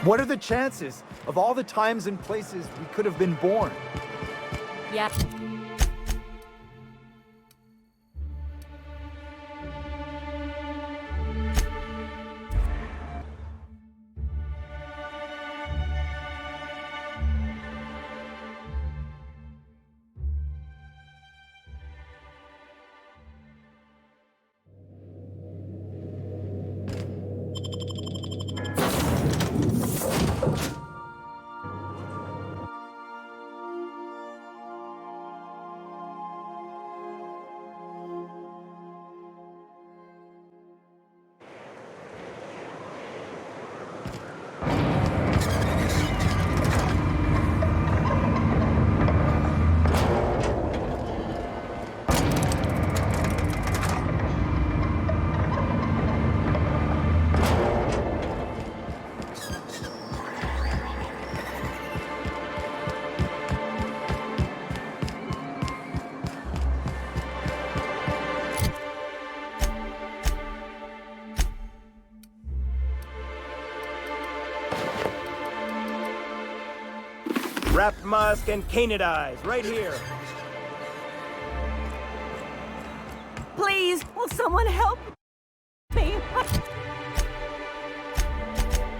What are the chances of all the times and places we could have been born? Yeah. Wrapped musk and canid eyes, right here. Please, will someone help me?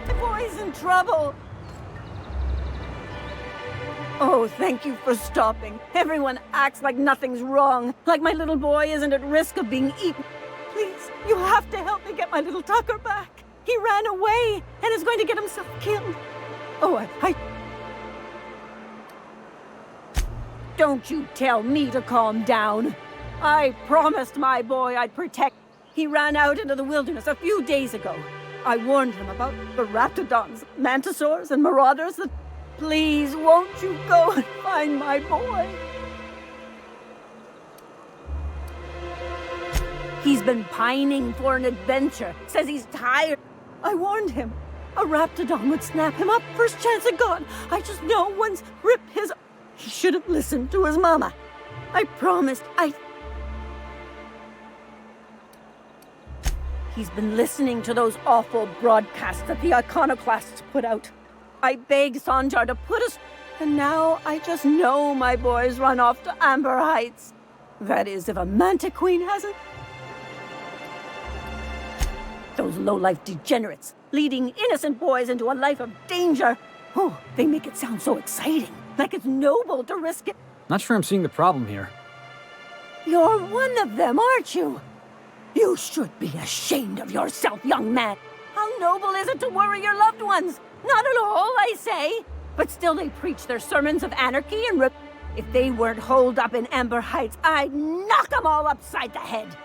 My boy's in trouble. Oh, thank you for stopping. Everyone acts like nothing's wrong, like my little boy isn't at risk of being eaten. Please, you have to help me get my little Tucker back. He ran away and is going to get himself killed. Oh, I Don't you tell me to calm down. I promised my boy I'd protect. He ran out into the wilderness a few days ago. I warned him about the raptidons, mantisaurs, and marauders. Please, won't you go and find my boy? He's been pining for an adventure. Says he's tired. I warned him. A raptidon would snap him up first chance it got. I just know once rip his... He should have listened to his mama. I promised He's been listening to those awful broadcasts that the iconoclasts put out. I begged Sanjar to put us... And now I just know my boy's run off to Amber Heights. That is, if a Manta Queen hasn't. Those low-life degenerates, leading innocent boys into a life of danger. Oh, they make it sound so exciting. Like it's noble to risk it. Not sure I'm seeing the problem here. You're one of them, aren't you? You should be ashamed of yourself, young man. How noble is it to worry your loved ones? Not at all, I say. But still they preach their sermons of anarchy and If they weren't holed up in Amber Heights, I'd knock them all upside the head.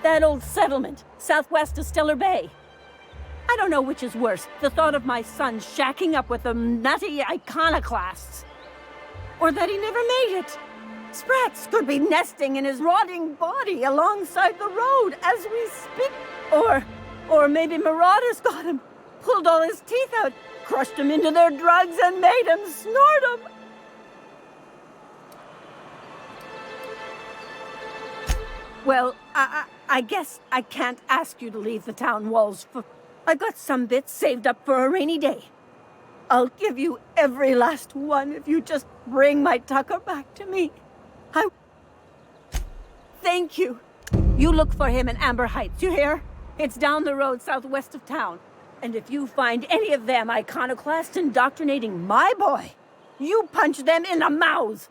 That old settlement, southwest of Stellar Bay. I don't know which is worse, the thought of my son shacking up with the nutty iconoclasts. Or that he never made it. Sprats could be nesting in his rotting body alongside the road as we speak. Or maybe marauders got him, pulled all his teeth out, crushed him into their drugs and made him snort them. Well, I guess I can't ask you to leave the town walls for... I got some bits saved up for a rainy day. I'll give you every last one if you just bring my Tucker back to me. Thank you. You look for him in Amber Heights, you hear? It's down the road southwest of town. And if you find any of them iconoclasts indoctrinating my boy, you punch them in the mouths.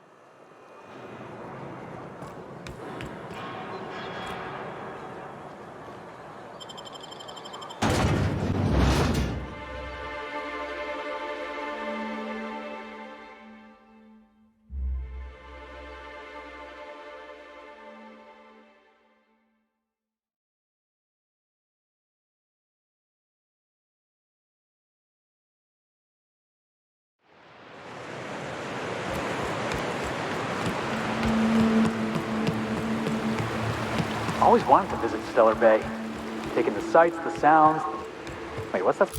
Always wanted to visit Stellar Bay. Taking the sights, the sounds. Wait, what's that?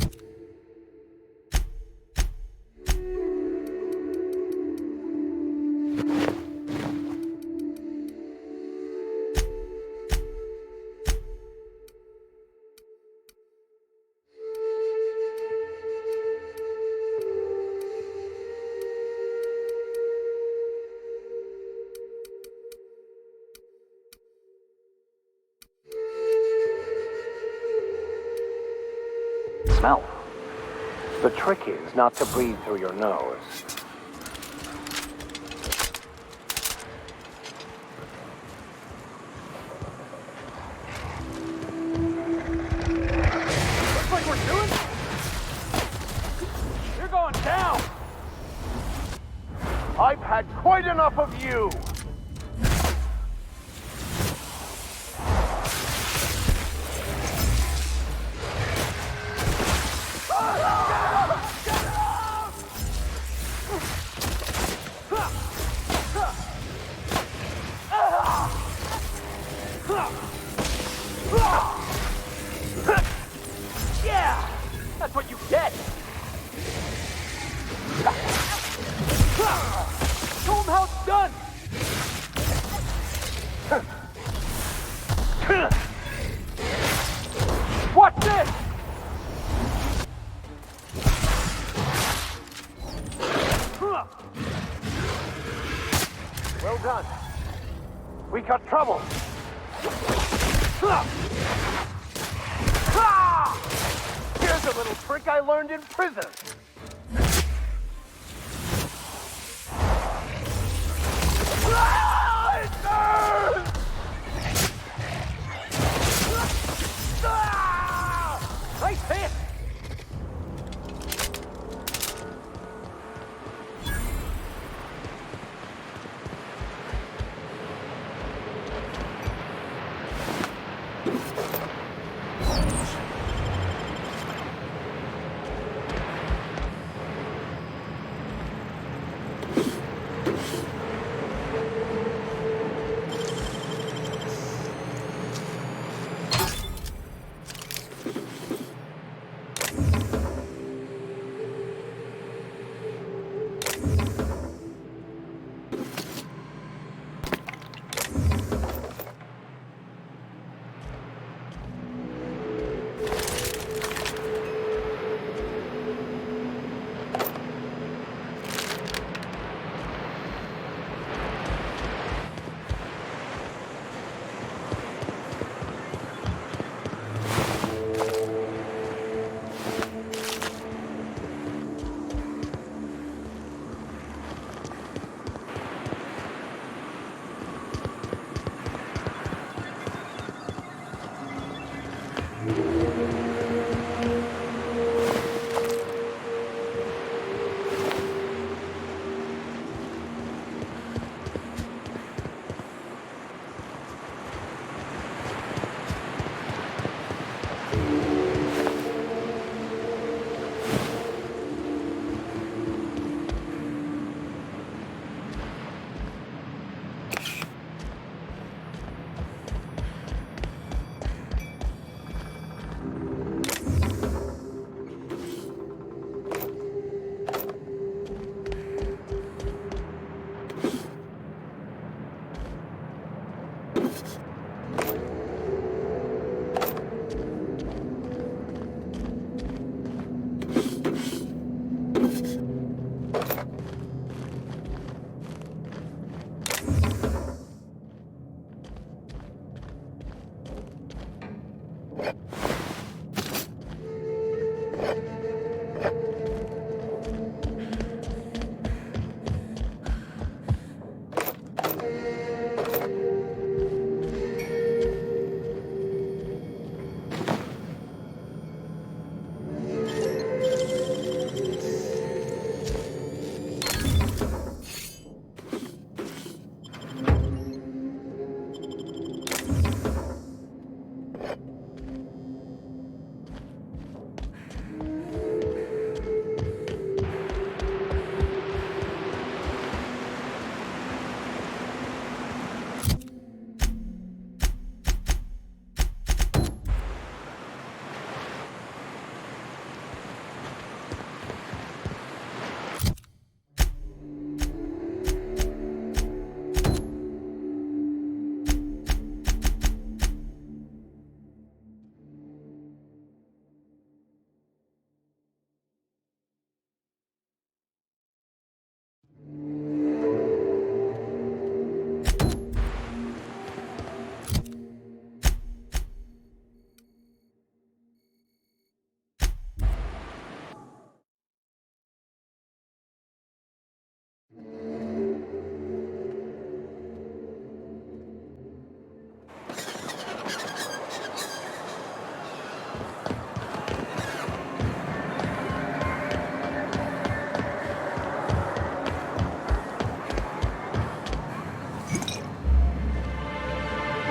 smell. The trick is not to breathe through your nose. Looks like we're doing it. You're going down. I've had quite enough of you! Yeah! That's what you get! Show him how it's done! Watch this! Well done. We got trouble. Here's a little trick I learned in prison. It burns! Nice hit!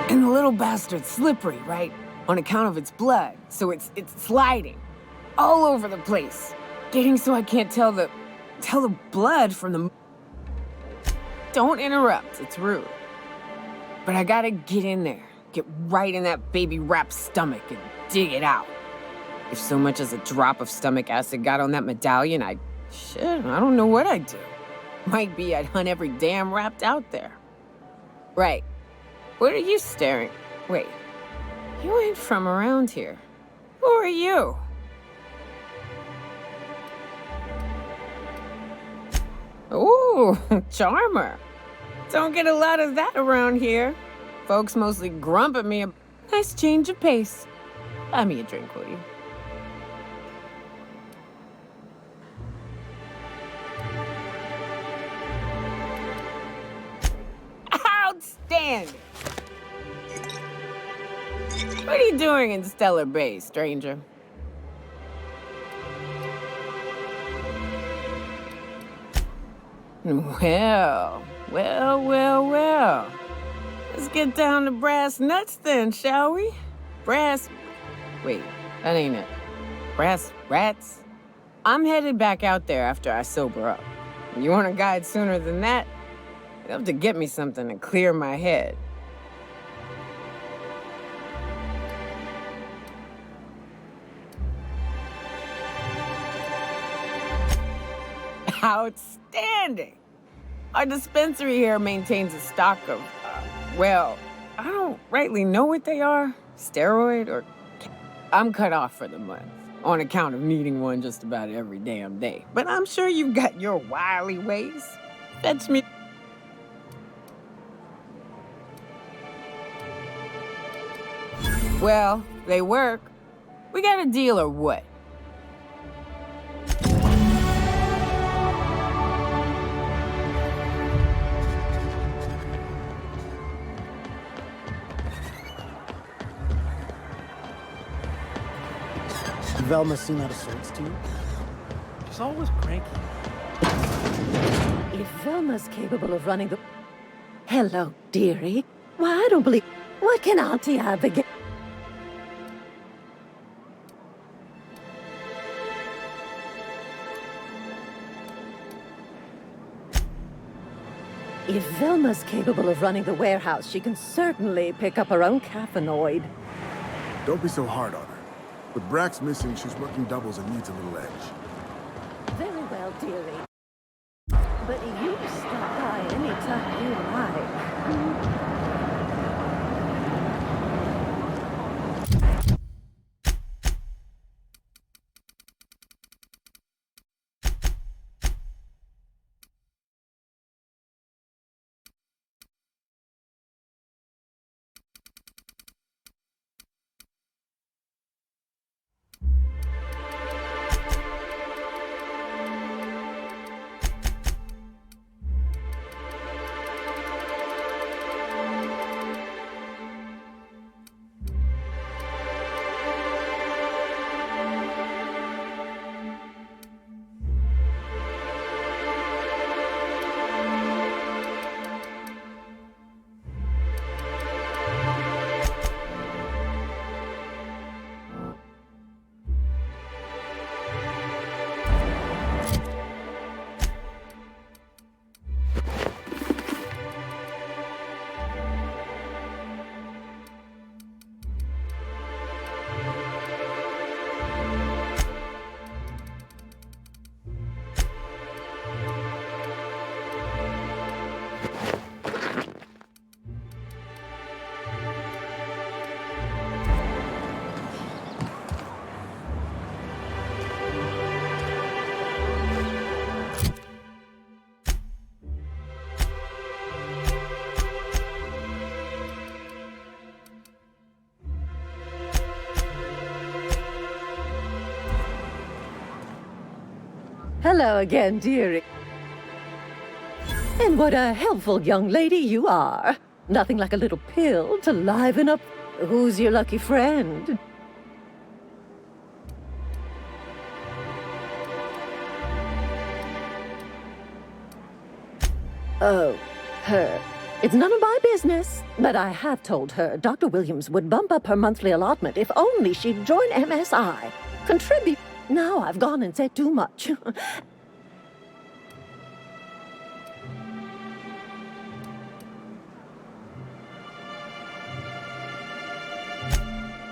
And the little bastard's slippery, right? On account of its blood, so it's sliding all over the place. Getting so I can't tell the blood from the... Don't interrupt, it's rude. But I gotta get in there, get right in that baby rap's stomach and dig it out. If so much as a drop of stomach acid got on that medallion, I don't know what I'd do. Might be I'd hunt every damn rapt out there. Right. What are you staring? Wait. You ain't from around here. Who are you? Ooh, charmer. Don't get a lot of that around here. Folks mostly grump at me. Nice change of pace. Buy me a drink, will you? Outstanding! What are you doing in Stellar Bay, stranger? Well. Let's get down to brass nuts then, shall we? Wait, that ain't it. Brass rats? I'm headed back out there after I sober up. You want a guide sooner than that? You'll have to get me something to clear my head. Outstanding! Our dispensary here maintains a stock of, I don't rightly know what they are. Steroid or... I'm cut off for the month, on account of needing one just about every damn day. But I'm sure you've got your wily ways. Fetch me... Well, they work. We got a deal or what? Velma seen out of sorts to you? She's always cranky. If Velma's capable of running the... Hello, dearie. Why, I don't believe... What can Auntie Abigail... If Velma's capable of running the warehouse, she can certainly pick up her own caffeinoid. Don't be so hard on her. With Brax missing, she's working doubles and needs a little edge. Very well, dearie. But you stop by any time you like. Hello again, dearie. And what a helpful young lady you are. Nothing like a little pill to liven up. Who's your lucky friend? Oh, her. It's none of my business, but I have told her Dr. Williams would bump up her monthly allotment if only she'd join MSI. Contribute. Now I've gone and said too much.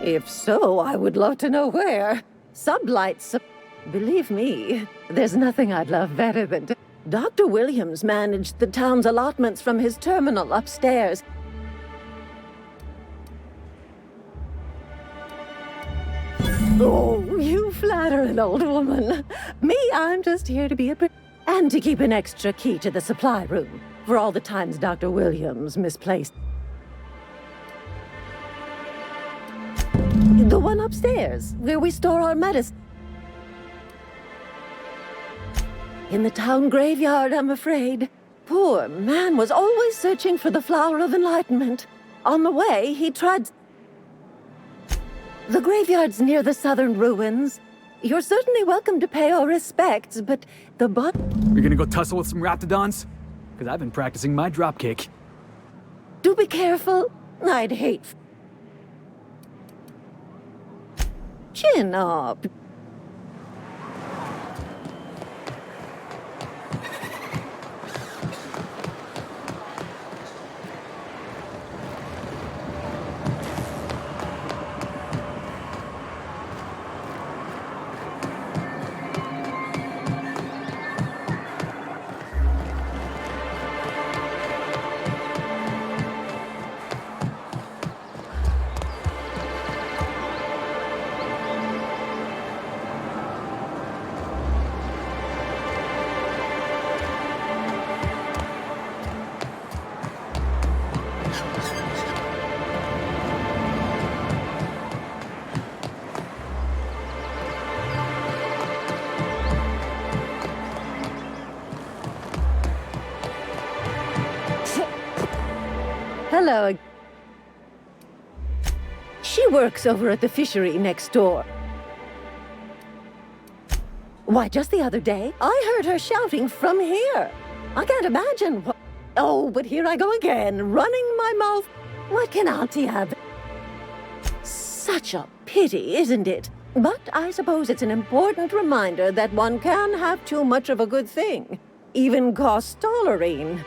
If so, I would love to know where. Believe me, there's nothing I'd love better than to... Dr. Williams managed the town's allotments from his terminal upstairs. Oh, you flatter an old woman. Me, I'm just here to be a... and to keep an extra key to the supply room for all the times Dr. Williams misplaced. The one upstairs, where we store our medicine. In the town graveyard, I'm afraid. Poor man was always searching for the flower of enlightenment. On the way, he tried... The graveyard's near the southern ruins. You're certainly welcome to pay our respects, but the You're gonna go tussle with some raptidons? Because I've been practicing my dropkick. Do be careful. I'd hate... Chin up. Hello. She works over at the fishery next door. Why, just the other day, I heard her shouting from here. I can't imagine what... Oh, but here I go again, running my mouth. What can Auntie have? Such a pity, isn't it? But I suppose it's an important reminder that one can have too much of a good thing. Even cost tolerine.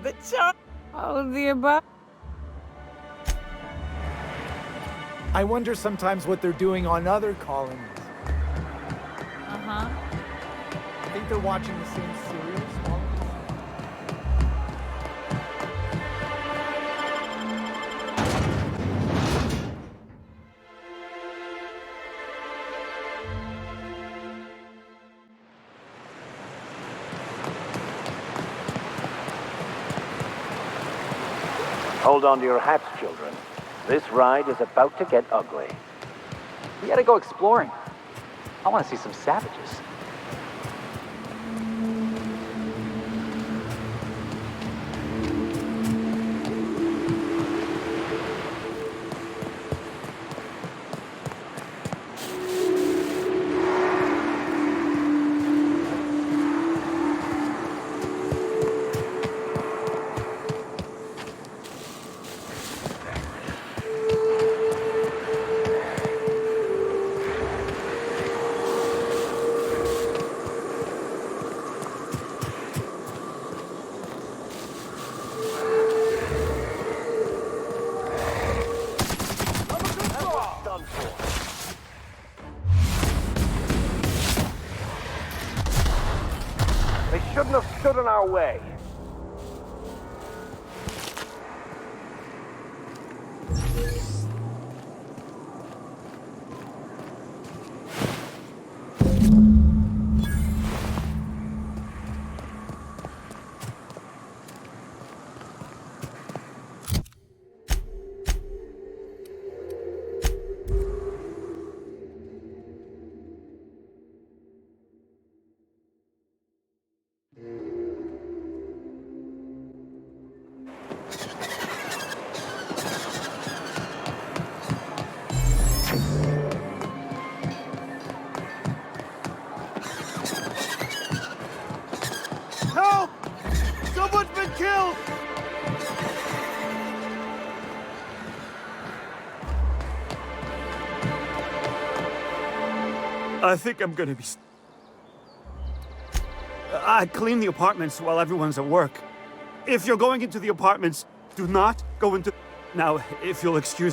The charm. All of the above. I wonder sometimes what they're doing on other colonies. Uh-huh. I think they're watching the same series. Hold on to your hats, children. This ride is about to get ugly. We gotta go exploring. I wanna see some savages. shouldn't have stood in our way. Help! Someone's been killed! I think I'm gonna be... I clean the apartments while everyone's at work. If you're going into the apartments, do not go into... Now, if you'll excuse...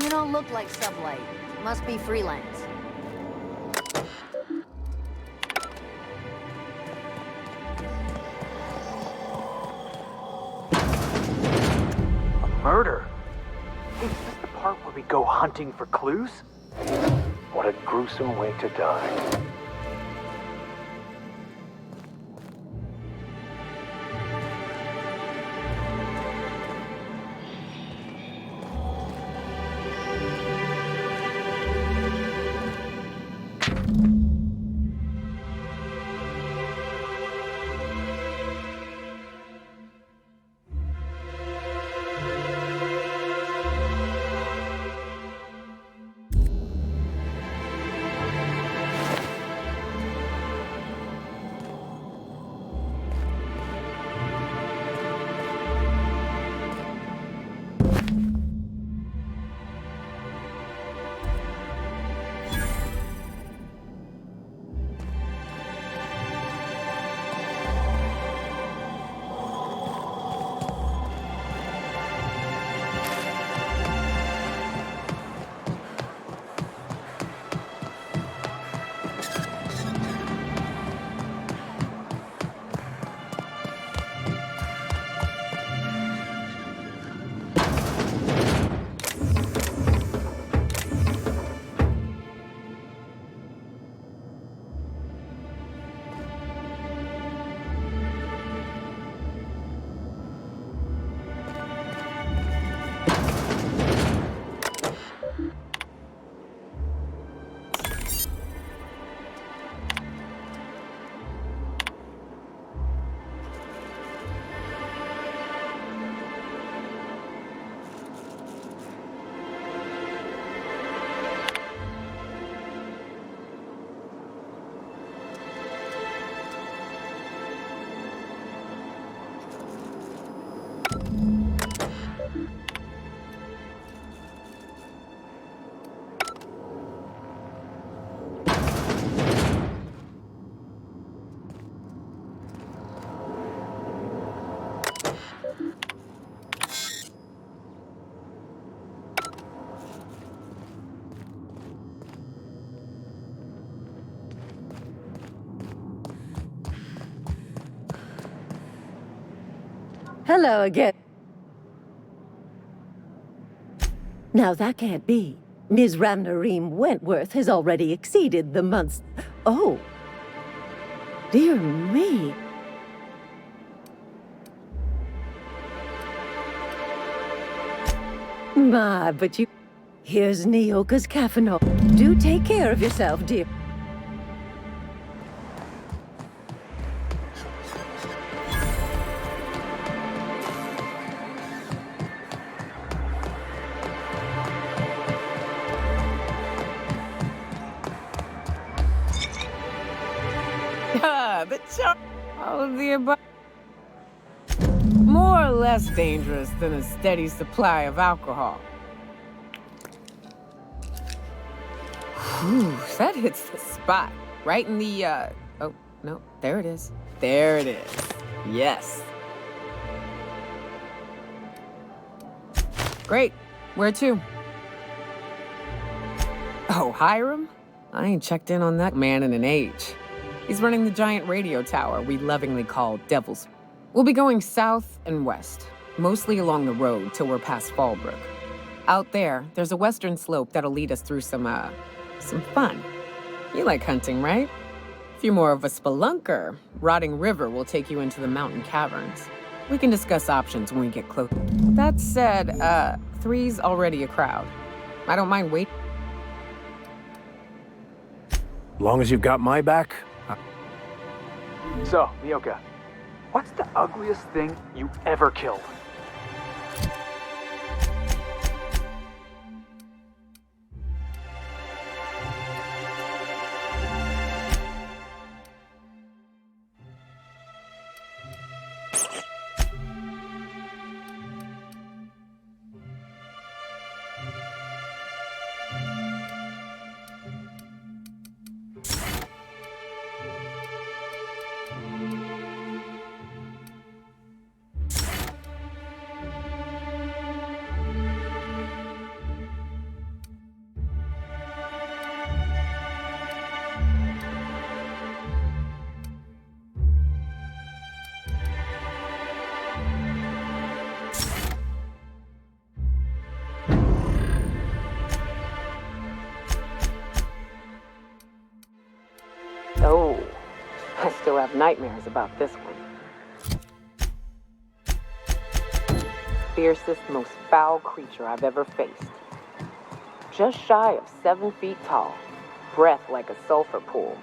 You don't look like Sublight. Must be freelance. A murder? Hey, is this the part where we go hunting for clues? What a gruesome way to die. Hello again. Now that can't be. Ms. Ramnareem Wentworth has already exceeded the month's... Oh. Dear me. My, but you... Here's Nyoka's Cafenol. Do take care of yourself, dear. The chop. All of the above. More or less dangerous than a steady supply of alcohol. Whew, that hits the spot. Right in the, oh, no, there it is. There it is. Yes. Great. Where to? Oh, Hiram? I ain't checked in on that man in an age. He's running the giant radio tower we lovingly call Devil's. We'll be going south and west, mostly along the road till we're past Fallbrook. Out there, there's a western slope that'll lead us through some fun. You like hunting, right? If you're more of a spelunker, Rotting River will take you into the mountain caverns. We can discuss options when we get close. That said, 3's already a crowd. I don't mind waiting. Long as you've got my back. So, Mioka, what's the ugliest thing you ever killed? Oh, I still have nightmares about this one. Fiercest, most foul creature I've ever faced. Just shy of 7 feet tall, breath like a sulfur pool.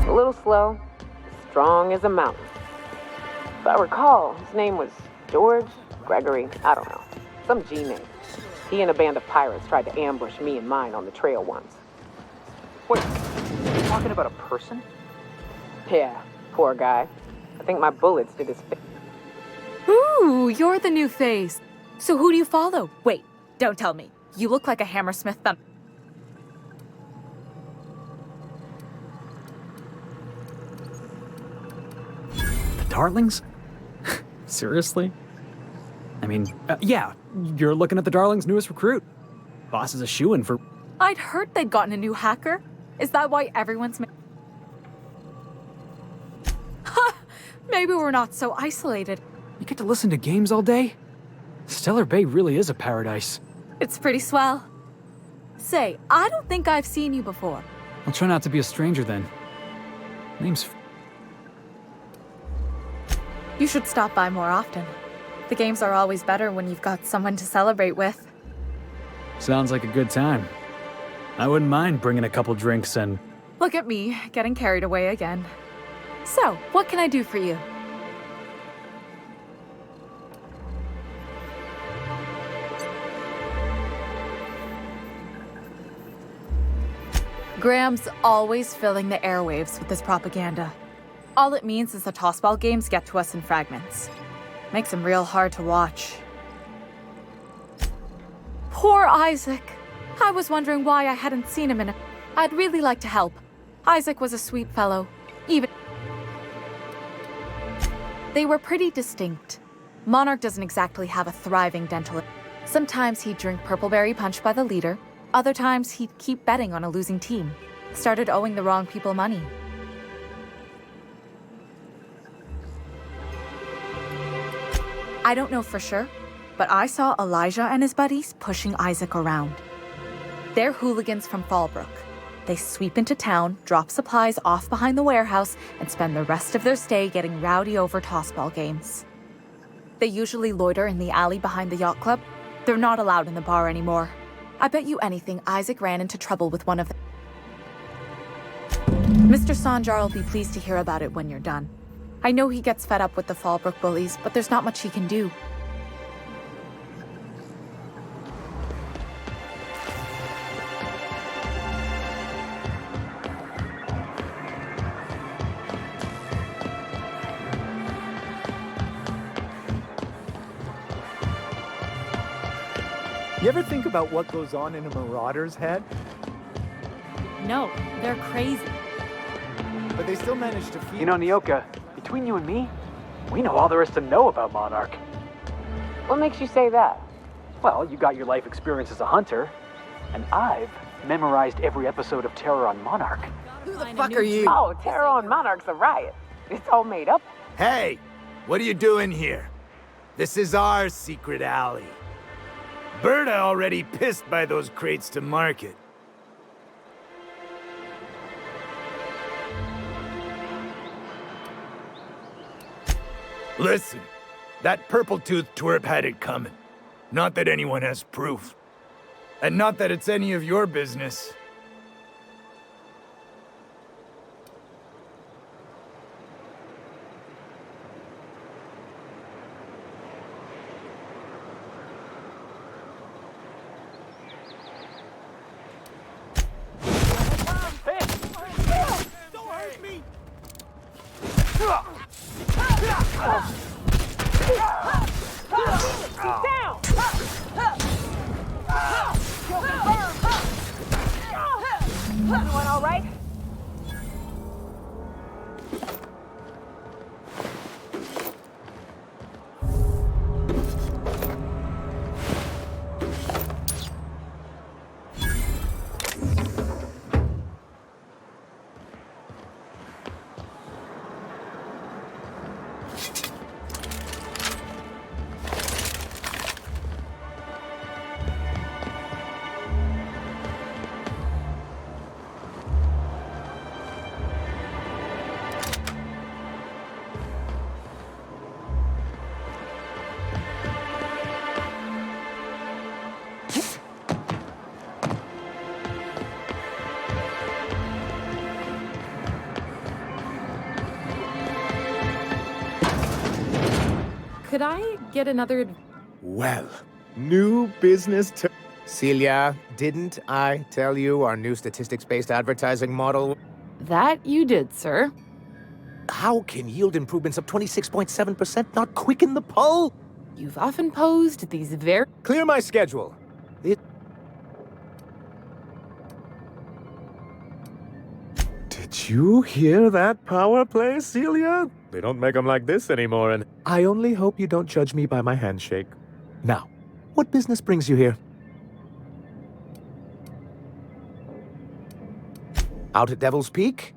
A little slow, strong as a mountain. If I recall, his name was George, Gregory, I don't know. Some G name. He and a band of pirates tried to ambush me and mine on the trail once. Wait, you're talking about a person? Yeah, poor guy. I think my bullets did his face. Ooh, you're the new face. So who do you follow? Wait, don't tell me. You look like a Hammersmith thumb. The Darlings? Seriously? I mean, yeah, you're looking at the Darlings' newest recruit. Boss is a shoo-in for... I'd heard they'd gotten a new hacker. Is that why everyone's... Ha! Maybe we're not so isolated. You get to listen to games all day? Stellar Bay really is a paradise. It's pretty swell. Say, I don't think I've seen you before. I'll try not to be a stranger then. Name's... You should stop by more often. The games are always better when you've got someone to celebrate with. Sounds like a good time. I wouldn't mind bringing a couple drinks and... Look at me, getting carried away again. So, what can I do for you? Graham's always filling the airwaves with his propaganda. All it means is the tossball games get to us in fragments. Makes them real hard to watch. Poor Isaac. I was wondering why I hadn't seen him in a... I'd really like to help. Isaac was a sweet fellow. Even... They were pretty distinct. Monarch doesn't exactly have a thriving dental... Sometimes he'd drink purpleberry punch by the liter. Other times he'd keep betting on a losing team. Started owing the wrong people money. I don't know for sure, but I saw Elijah and his buddies pushing Isaac around. They're hooligans from Fallbrook. They sweep into town, drop supplies off behind the warehouse, and spend the rest of their stay getting rowdy over tossball games. They usually loiter in the alley behind the yacht club. They're not allowed in the bar anymore. I bet you anything Isaac ran into trouble with one of them. Mr. Sanjar will be pleased to hear about it when you're done. I know he gets fed up with the Fallbrook bullies, but there's not much he can do. You ever think about what goes on in a marauder's head? No, they're crazy. But they still manage to feed... You know, Nyoka, between you and me, we know all there is to know about Monarch. What makes you say that? Well, you got your life experience as a hunter, and I've memorized every episode of Terror on Monarch. Who the fuck are you? Oh, Terror on Monarch's a riot. It's all made up. Hey, what are you doing here? This is our secret alley. Berta already pissed by those crates to market. Listen, that purple-toothed twerp had it coming. Not that anyone has proof. And not that it's any of your business. Everyone all right? Could I get another... Well, new business to... Celia, didn't I tell you our new statistics-based advertising model? That you did, sir. How can yield improvements of 26.7% not quicken the pull? You've often posed these very... Clear my schedule. Did you hear that power play, Celia? They don't make them like this anymore, and I only hope you don't judge me by my handshake. Now, what business brings you here? Out at Devil's Peak?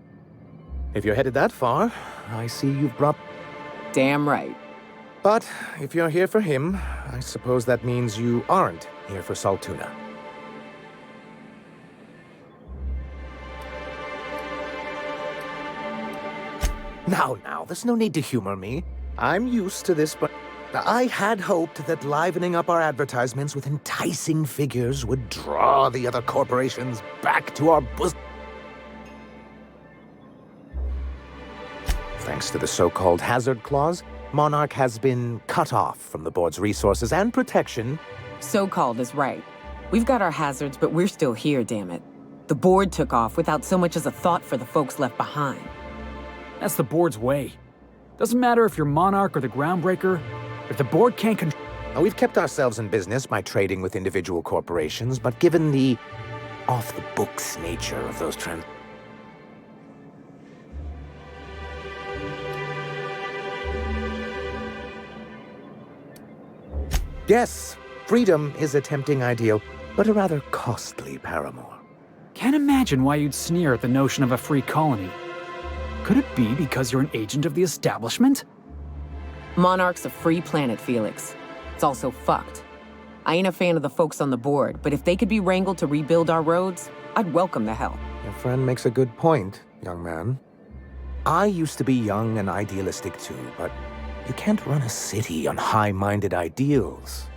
If you're headed that far, I see you've brought... Damn right. But if you're here for him, I suppose that means you aren't here for Saltuna. Now, there's no need to humor me. I'm used to this, but I had hoped that livening up our advertisements with enticing figures would draw the other corporations back to our bosom. Thanks to the so-called hazard clause, Monarch has been cut off from the board's resources and protection. So-called is right. We've got our hazards, but we're still here, damn it. The board took off without so much as a thought for the folks left behind. That's the board's way. Doesn't matter if you're Monarch or the Groundbreaker. If the board can't control... We've kept ourselves in business by trading with individual corporations, but given the off-the-books nature of those trends... Yes, freedom is a tempting ideal, but a rather costly paramour. Can't imagine why you'd sneer at the notion of a free colony. Could it be because you're an agent of the establishment? Monarch's a free planet, Felix. It's also fucked. I ain't a fan of the folks on the board, but if they could be wrangled to rebuild our roads, I'd welcome the hell. Your friend makes a good point, young man. I used to be young and idealistic too, but you can't run a city on high-minded ideals.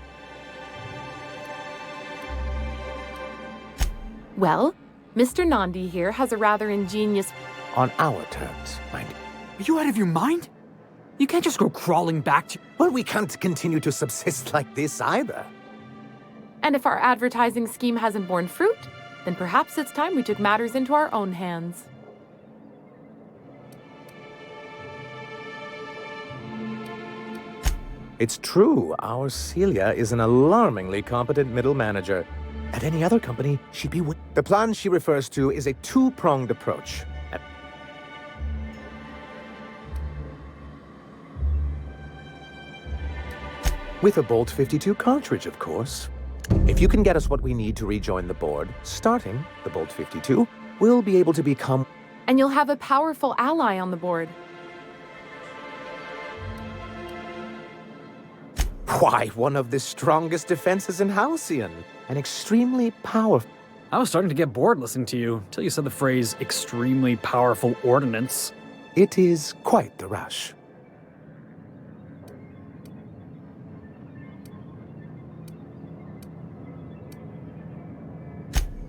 Well, Mr. Nandi here has a rather ingenious... On our terms, mind you. Are you out of your mind? You can't just go crawling back to... Well, we can't continue to subsist like this either. And if our advertising scheme hasn't borne fruit, then perhaps it's time we took matters into our own hands. It's true, our Celia is an alarmingly competent middle manager. At any other company, she'd be... The plan she refers to is a two-pronged approach. With a Bolt 52 cartridge, of course. If you can get us what we need to rejoin the board, starting the Bolt 52, we'll be able to become... And you'll have a powerful ally on the board. Why, one of the strongest defenses in Halcyon. An extremely powerful... I was starting to get bored listening to you, until you said the phrase, extremely powerful ordnance. It is quite the rush.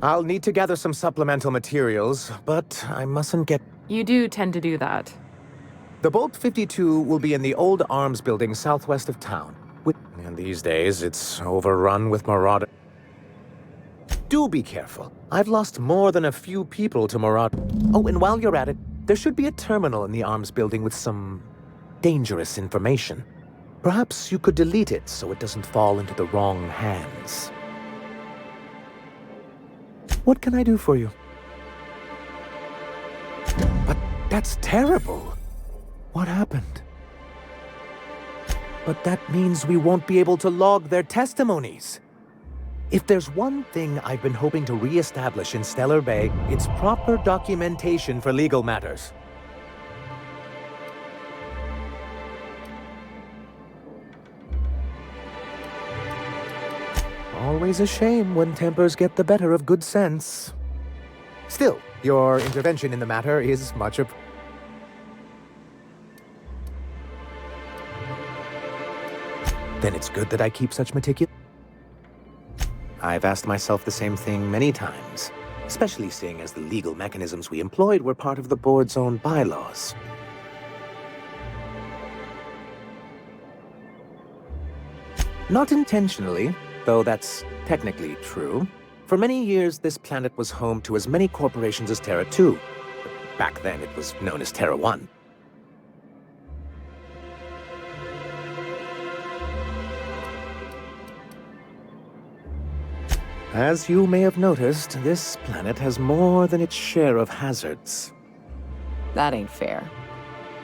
I'll need to gather some supplemental materials, but I mustn't get... You do tend to do that. The Bolt 52 will be in the old arms building southwest of town. And these days, it's overrun with marauders. Do be careful. I've lost more than a few people to maraud... Oh, and while you're at it, there should be a terminal in the arms building with some... dangerous information. Perhaps you could delete it so it doesn't fall into the wrong hands. What can I do for you? But that's terrible. What happened? But that means we won't be able to log their testimonies. If there's one thing I've been hoping to re-establish in Stellar Bay, it's proper documentation for legal matters. Always a shame when tempers get the better of good sense. Still, your intervention in the matter is much appreciated. Then it's good that I keep such meticulous... I've asked myself the same thing many times, especially seeing as the legal mechanisms we employed were part of the board's own bylaws. Not intentionally, though that's technically true. For many years, this planet was home to as many corporations as Terra 2. But back then, it was known as Terra 1. As you may have noticed, this planet has more than its share of hazards. That ain't fair.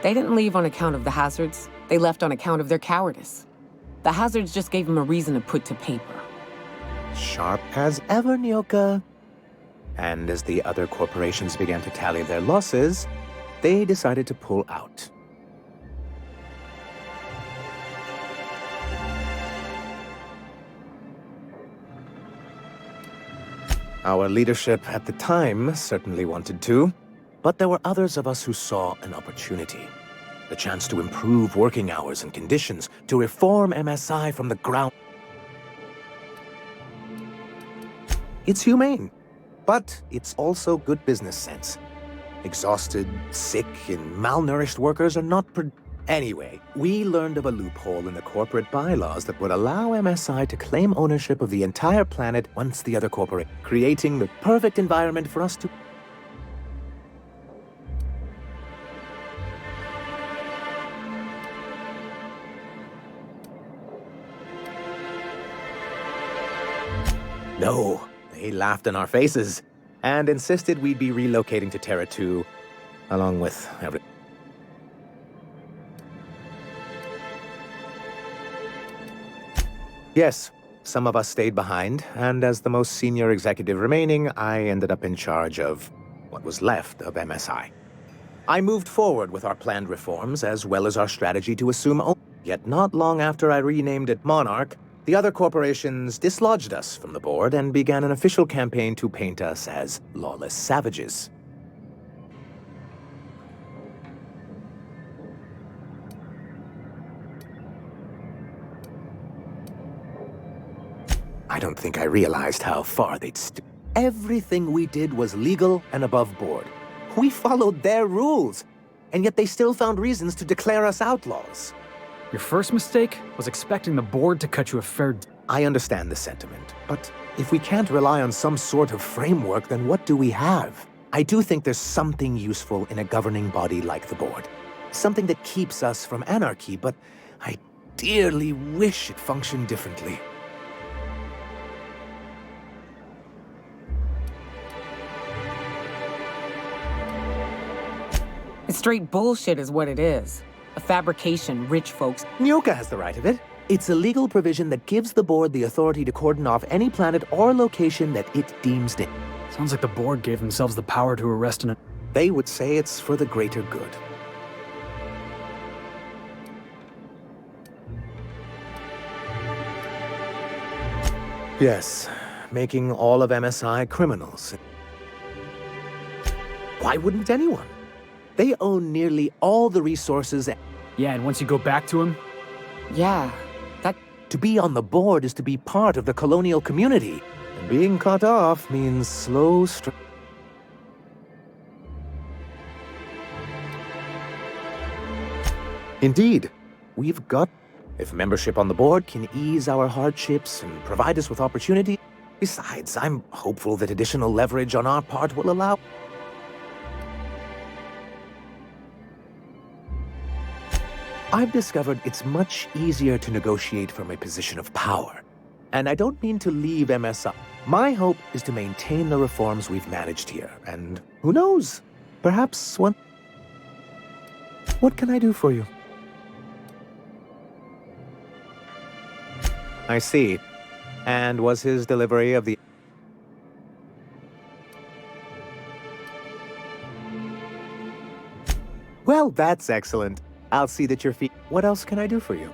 They didn't leave on account of the hazards. They left on account of their cowardice. The hazards just gave them a reason to put to paper. Sharp as ever, Nyoka. And as the other corporations began to tally their losses, they decided to pull out. Our leadership at the time certainly wanted to, but there were others of us who saw an opportunity. The chance to improve working hours and conditions, to reform MSI from the ground. It's humane, but it's also good business sense. Exhausted, sick, and malnourished workers are not Anyway, we learned of a loophole in the corporate bylaws that would allow MSI to claim ownership of the entire planet once the other creating the perfect environment for us to... No, they laughed in our faces and insisted we'd be relocating to Terra 2, along with everything. Yes, some of us stayed behind, and as the most senior executive remaining, I ended up in charge of what was left of MSI. I moved forward with our planned reforms, as well as our strategy to assume Yet not long after I renamed it Monarch, the other corporations dislodged us from the board and began an official campaign to paint us as lawless savages. I don't think I realized how far they'd Everything we did was legal and above board. We followed their rules, and yet they still found reasons to declare us outlaws. Your first mistake was expecting the board to cut you a fair... I understand the sentiment, but if we can't rely on some sort of framework, then what do we have? I do think there's something useful in a governing body like the board. Something that keeps us from anarchy, but I dearly wish it functioned differently. It's straight bullshit is what it is. A fabrication rich folks... Nyoka has the right of it. It's a legal provision that gives the board the authority to cordon off any planet or location that it deems dangerous. Sounds like the board gave themselves the power to arrest an... They would say it's for the greater good. Yes, making all of MSI criminals. Why wouldn't anyone? They own nearly all the resources. Yeah, and once you go back to him? Yeah, that... To be on the board is to be part of the colonial community. And being cut off means slow Indeed, we've got... If membership on the board can ease our hardships and provide us with opportunity. Besides, I'm hopeful that additional leverage on our part will allow... I've discovered it's much easier to negotiate from a position of power. And I don't mean to leave MSI. My hope is to maintain the reforms we've managed here. And who knows? Perhaps one... What can I do for you? I see. And was his delivery of the... Well, that's excellent. I'll see that your feet... What else can I do for you?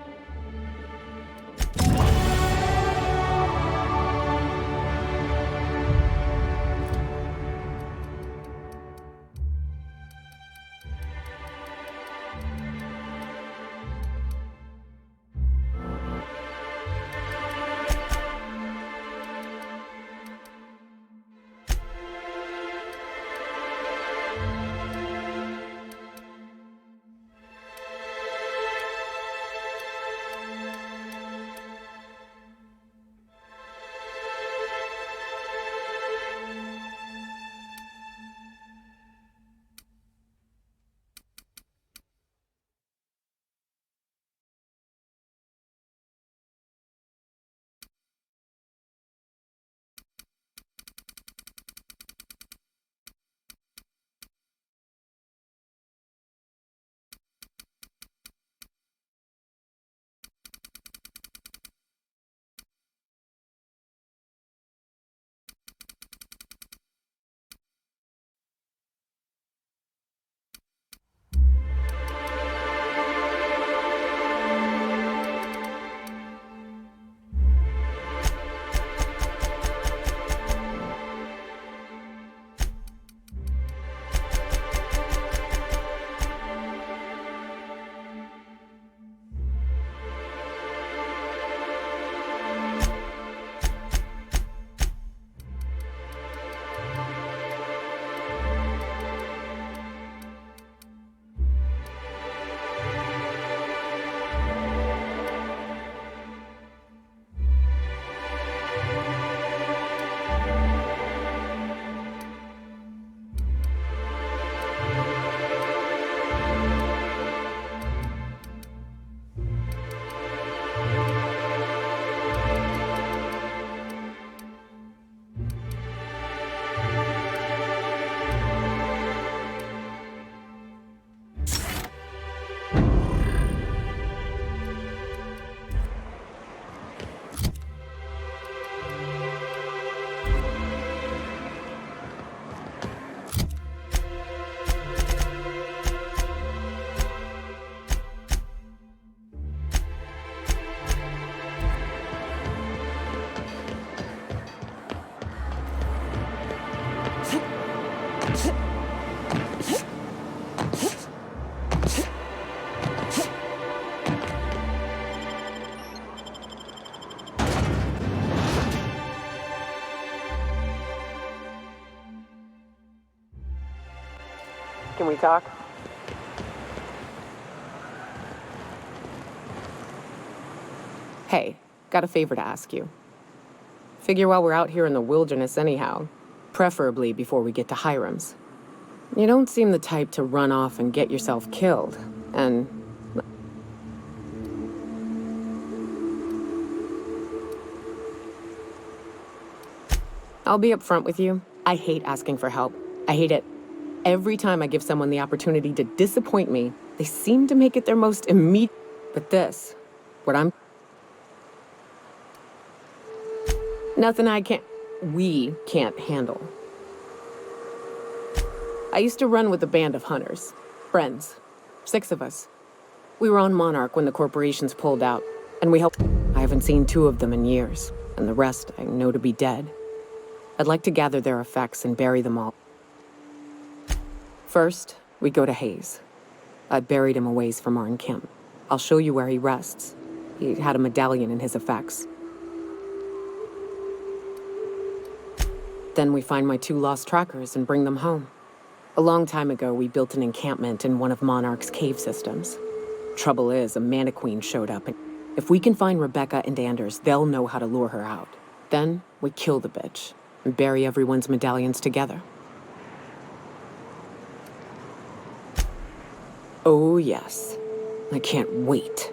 talk? Hey, got a favor to ask you. Figure while we're out here in the wilderness anyhow, preferably before we get to Hiram's. You don't seem the type to run off and get yourself killed, and... I'll be upfront with you. I hate asking for help. I hate it. Every time I give someone the opportunity to disappoint me, they seem to make it their most immediate... But this, what I'm... Nothing we can't handle. I used to run with a band of hunters. Friends. 6 of us. We were on Monarch when the corporations pulled out, and we helped... I haven't seen 2 of them in years, and the rest I know to be dead. I'd like to gather their effects and bury them all. First, we go to Hayes. I buried him a ways from our encampment. I'll show you where he rests. He had a medallion in his effects. Then we find my 2 lost trackers and bring them home. A long time ago, we built an encampment in one of Monarch's cave systems. Trouble is, a mana queen showed up, and if we can find Rebecca and Anders, they'll know how to lure her out. Then, we kill the bitch, and bury everyone's medallions together. Oh yes, I can't wait.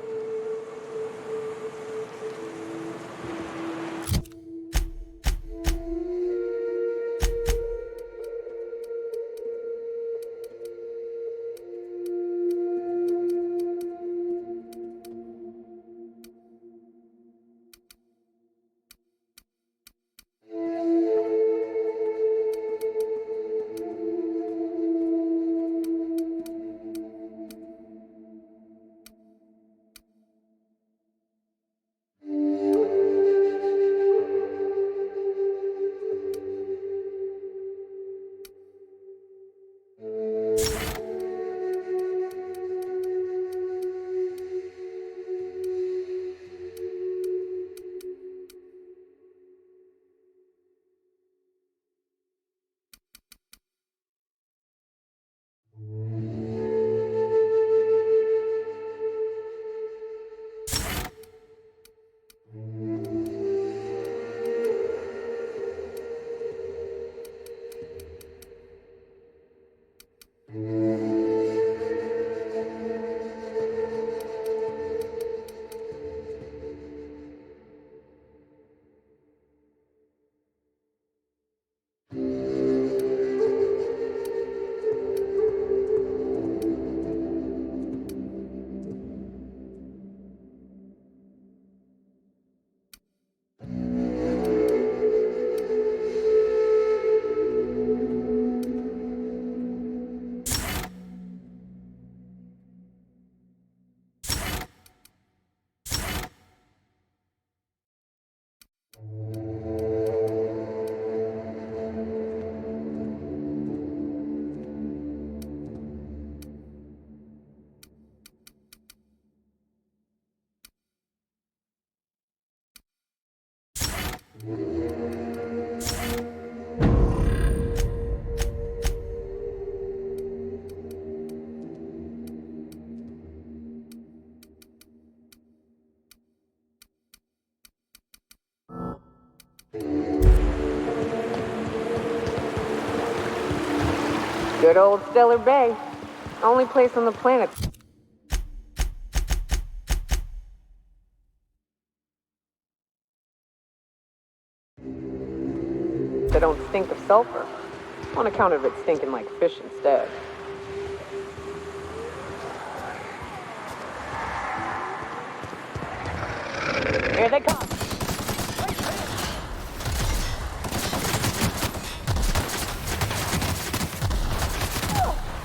Good old Stellar Bay. Only place on the planet. That don't stink of sulfur. On account of it stinking like fish instead. Here they come.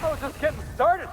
I was just getting started.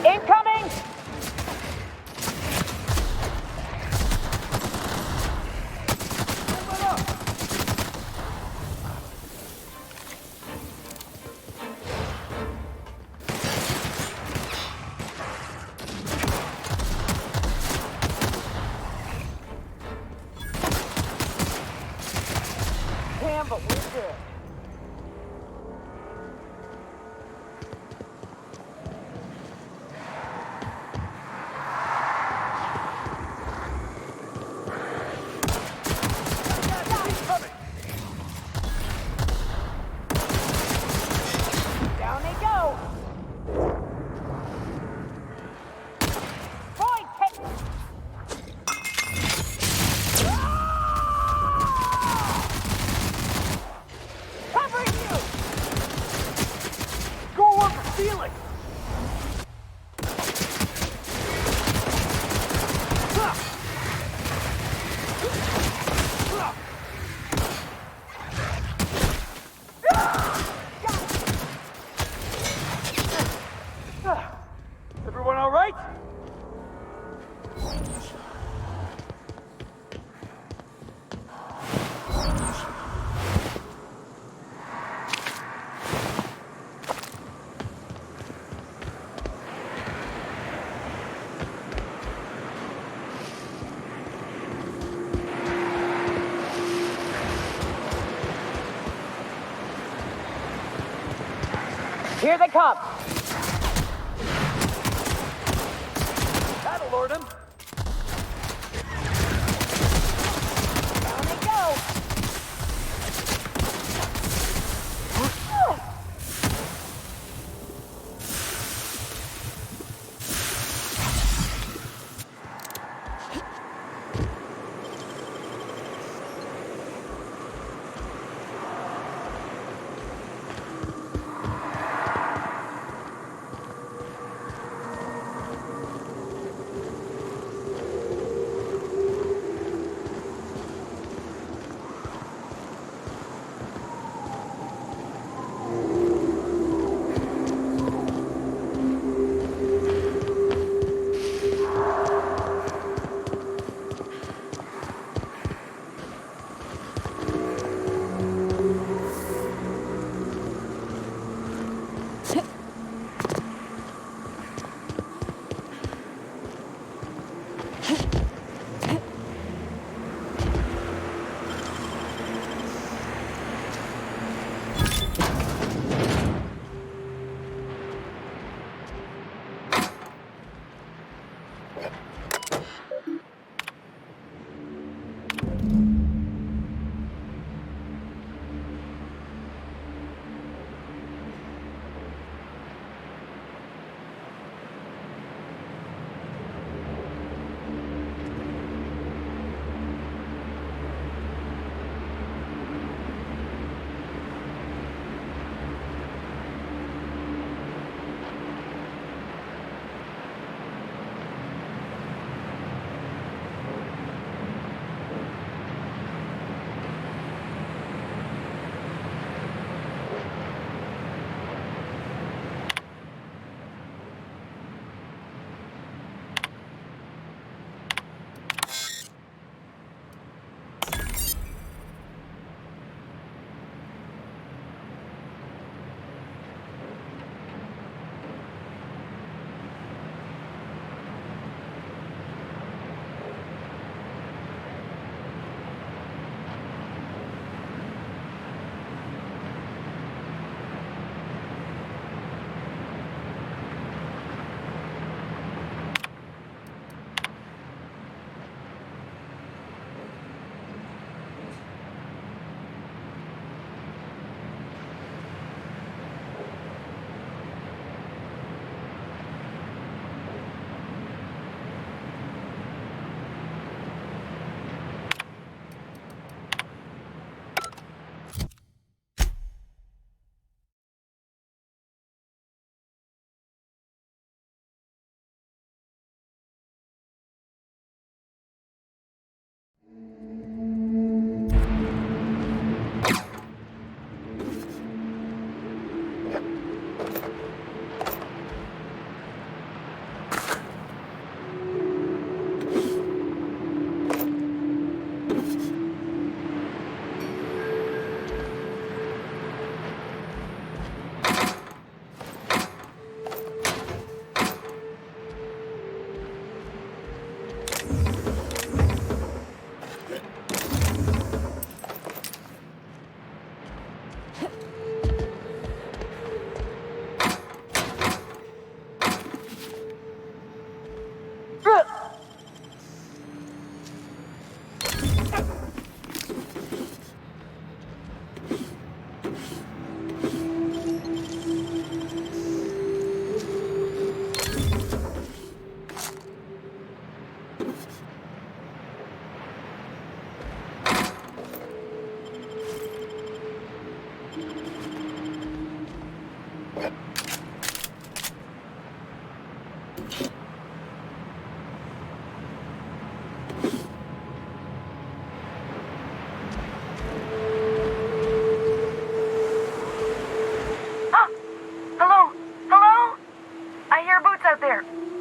Incoming! Damn, but we're good. Down they go. Point, take. Covering you. Go work the ceiling. Everyone all right? Here they come. That'll lord him. Down they go.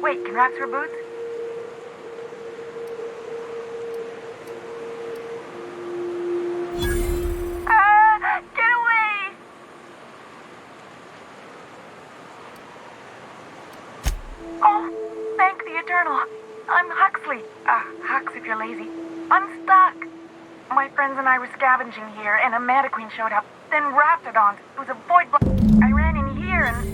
Wait, can rats wear boots? Get away! Oh, thank the Eternal. I'm Huxley. Hux if you're lazy. I'm stuck. My friends and I were scavenging here, and a Manta Queen showed up. Then Raptidons. It was a void block. I ran in here and...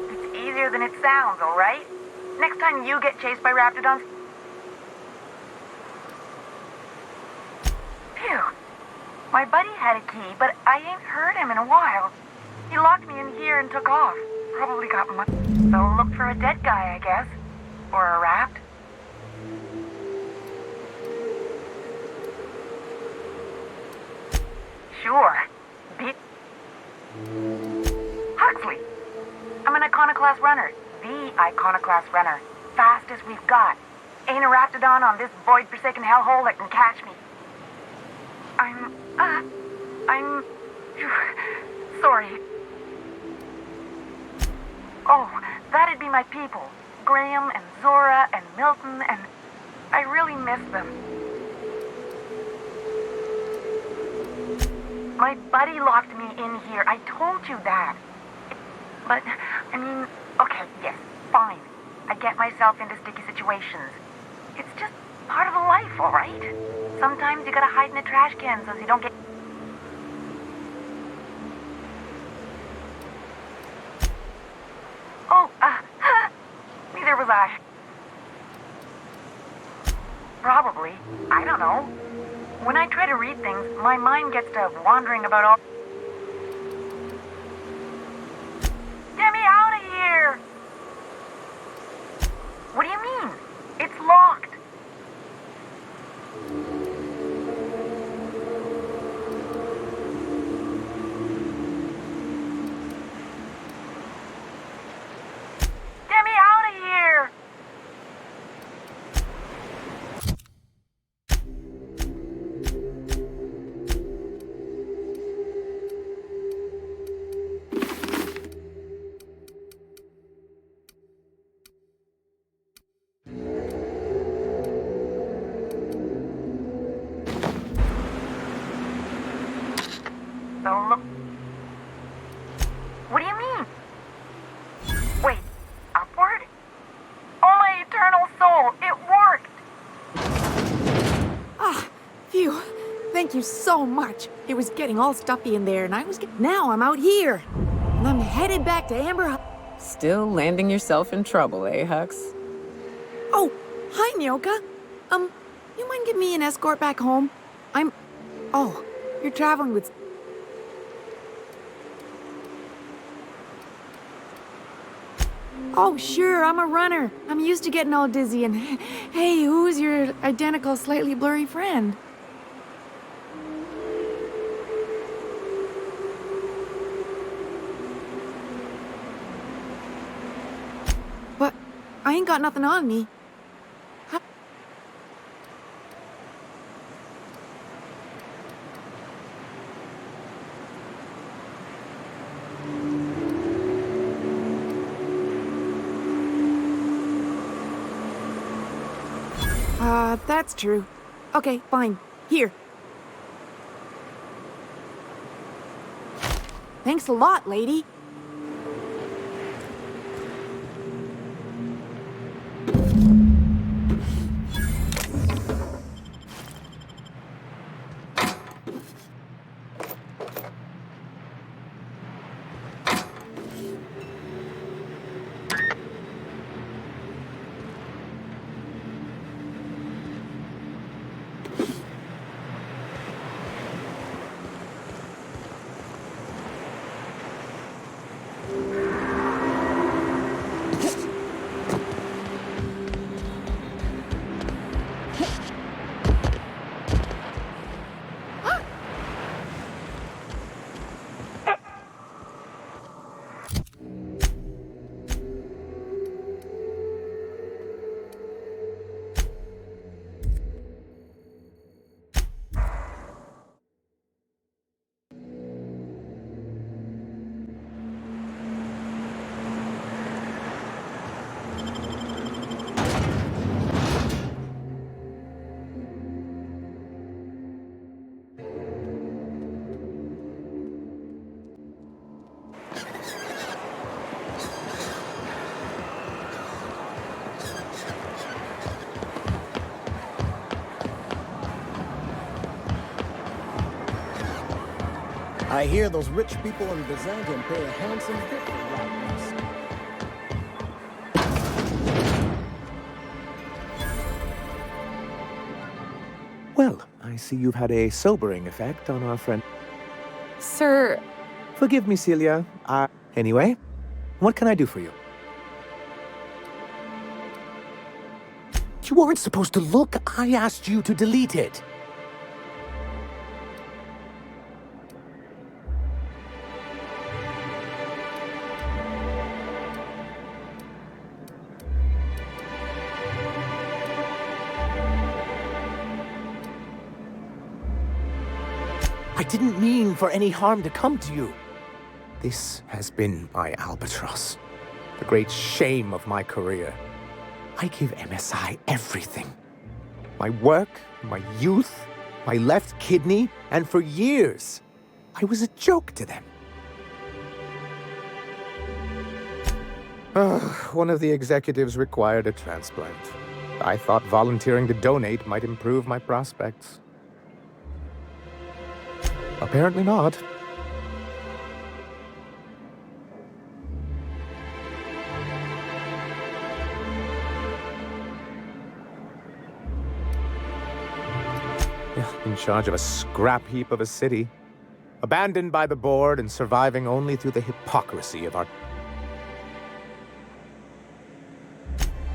It's easier than it sounds, alright? Next time you get chased by Raptidons... Phew. My buddy had a key, but I ain't heard him in a while. He locked me in here and took off. Probably got money. So look for a dead guy, I guess. Or a rat. Sure. Huxley. I'm an Iconoclast runner. The Iconoclast runner. Fastest we've got. Ain't a Raptidon on this void-forsaken hellhole that can catch me. I'm sorry. Oh, that'd be my people. Graham and Zora and Milton, and I really miss them. My buddy locked me in here. I told you that. But, I mean, okay, yes, fine. I get myself into sticky situations. It's just part of the life, all right? Sometimes you gotta hide in a trash can so you don't get... Oh, neither was I. Probably. I don't know. When I try to read things, my mind gets to wandering about all... Get me out of here! What do you mean? It's locked. Get me out of here! So look... What do you mean? Wait, upward? Oh, my eternal soul, it worked! Ah, phew. Thank you so much. It was getting all stuffy in there, and now I'm out here. And I'm headed back to Amber... Still landing yourself in trouble, eh, Hux? Oh, hi, Nyoka. You mind giving me an escort back home? Oh, you're traveling with... Oh, sure, I'm a runner. I'm used to getting all dizzy and... Hey, who's your identical, slightly blurry friend? ain't got nothing on me. That's true. Okay, fine. Here. Thanks a lot, lady. I hear those rich people in Byzantium pay a handsome fee for rottenness. Well, I see you've had a sobering effect on our friend. Sir... Forgive me, Celia. Anyway, what can I do for you? You weren't supposed to look. I asked you to delete it. I didn't mean for any harm to come to you. This has been my albatross, the great shame of my career. I give MSI everything. My work, my youth, my left kidney, and for years, I was a joke to them. One of the executives required a transplant. I thought volunteering to donate might improve my prospects. Apparently not. In charge of a scrap heap of a city, abandoned by the board and surviving only through the hypocrisy of our...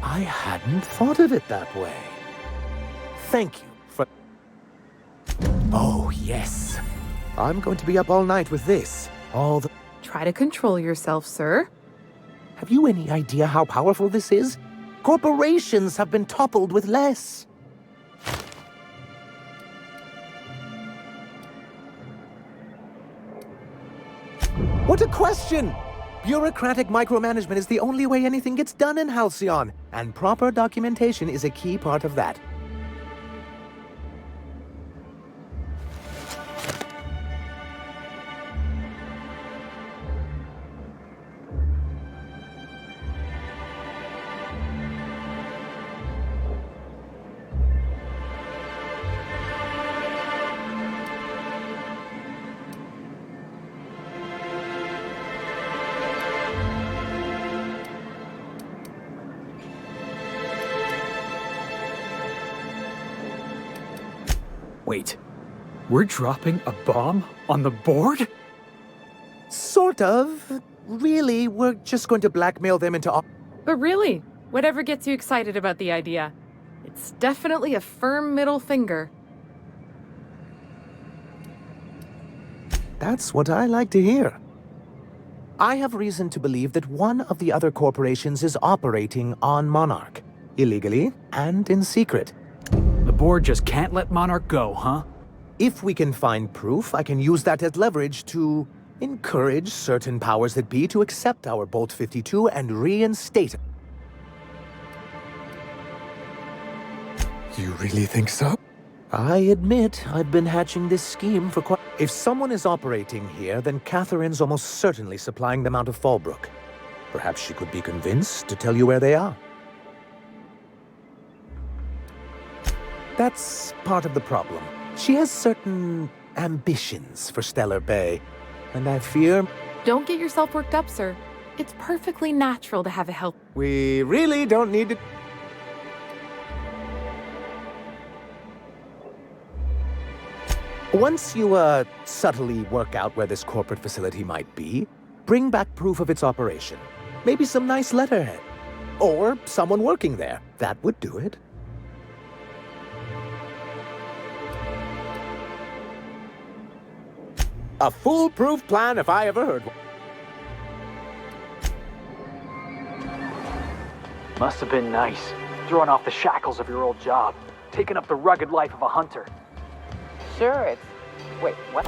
I hadn't thought of it that way. Thank you for... Oh, yes. I'm going to be up all night with this. All the... Try to control yourself, sir. Have you any idea how powerful this is? Corporations have been toppled with less. What a question! Bureaucratic micromanagement is the only way anything gets done in Halcyon, and proper documentation is a key part of that. Wait, we're dropping a bomb on the board? Sort of. Really, we're just going to blackmail them into... But really, whatever gets you excited about the idea, it's definitely a firm middle finger. That's what I like to hear. I have reason to believe that one of the other corporations is operating on Monarch, illegally and in secret. The board just can't let Monarch go, huh? If we can find proof, I can use that as leverage to encourage certain powers that be to accept our Bolt 52 and reinstate it. You really think so? I admit I've been hatching this scheme for quite... If someone is operating here, then Catherine's almost certainly supplying them out of Fallbrook. Perhaps she could be convinced to tell you where they are. That's part of the problem. She has certain ambitions for Stellar Bay, and I fear... Don't get yourself worked up, sir. It's perfectly natural to have a help. We really don't need to... Once you, subtly work out where this corporate facility might be, bring back proof of its operation. Maybe some nice letterhead. Or someone working there. That would do it. A foolproof plan if I ever heard one. Must have been nice, throwing off the shackles of your old job, taking up the rugged life of a hunter. Sure, it's... Wait, what?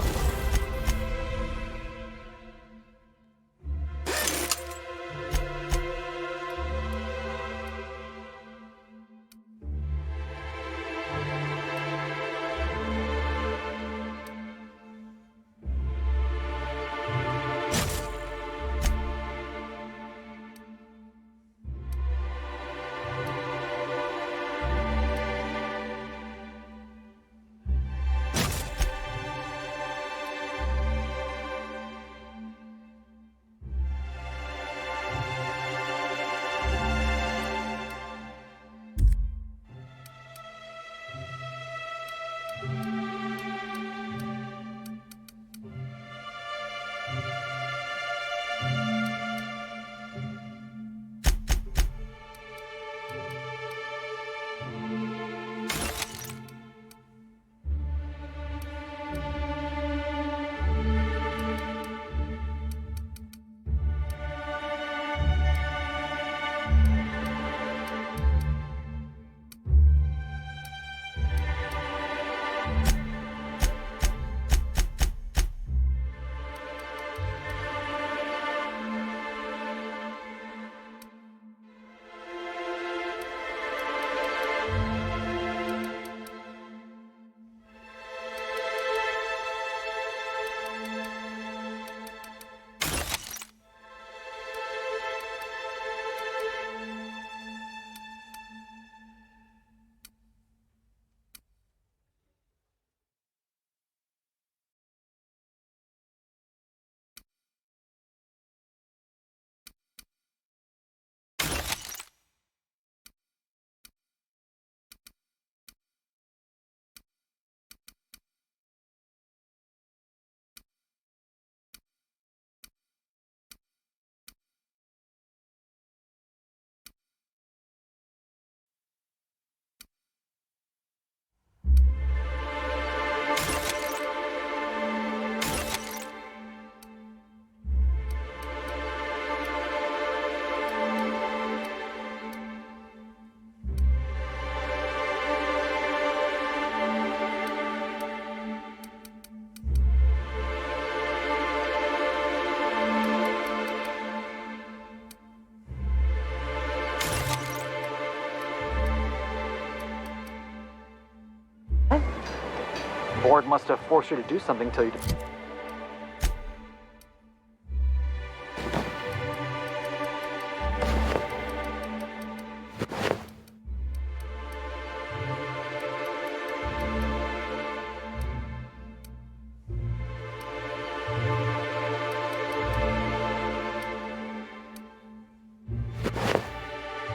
Board must have forced you to do something till you did.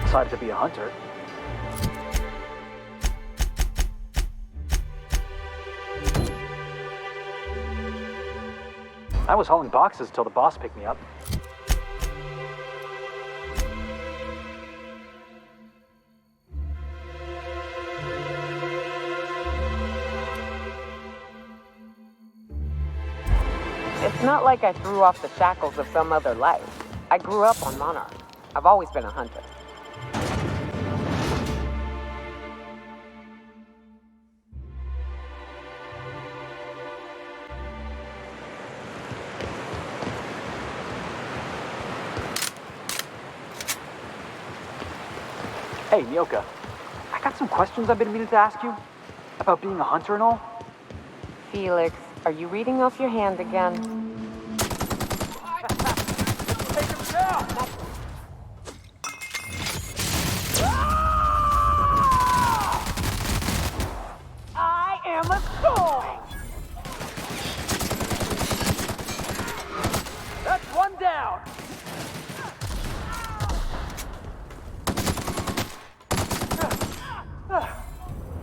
Decided to be a hunter. I was hauling boxes till the boss picked me up. It's It's not like I threw off the shackles of some other life. I grew up on Monarch. I've always been a hunter. Hey, Nyoka. I got some questions I've been meaning to ask you about being a hunter and all. Felix, are you reading off your hand again? Take him down! I am a thorn! That's one down!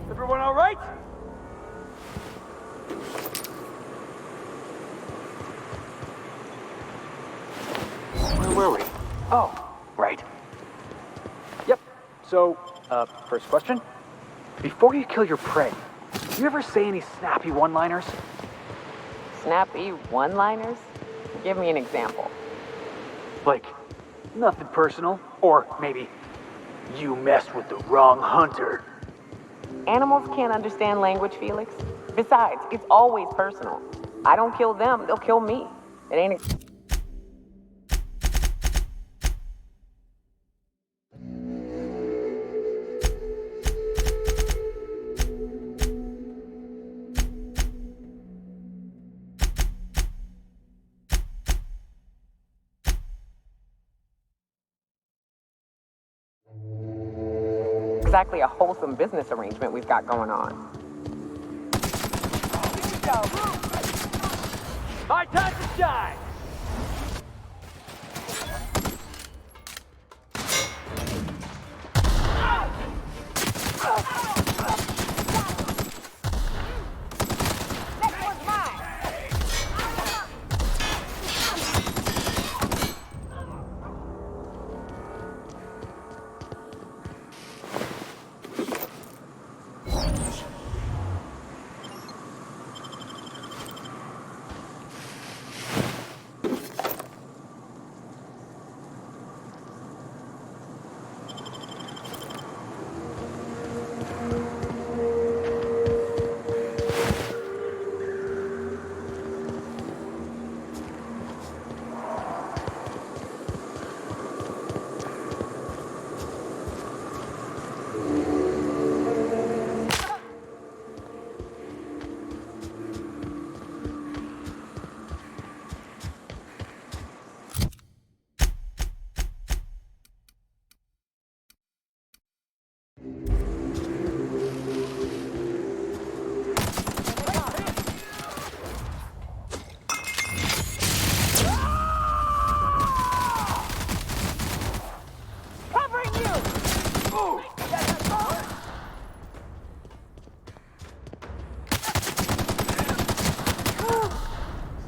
Everyone all right? Where were we? Oh, right. Yep. So, first question. Before you kill your prey, do you ever say any snappy one-liners? Snappy one-liners? Give me an example. Like, nothing personal, or maybe, you messed with the wrong hunter. Animals can't understand language, Felix. Besides, it's always personal. I don't kill them, they'll kill me. It ain't... exactly a wholesome business arrangement we've got going on. Here we go. My time to shine!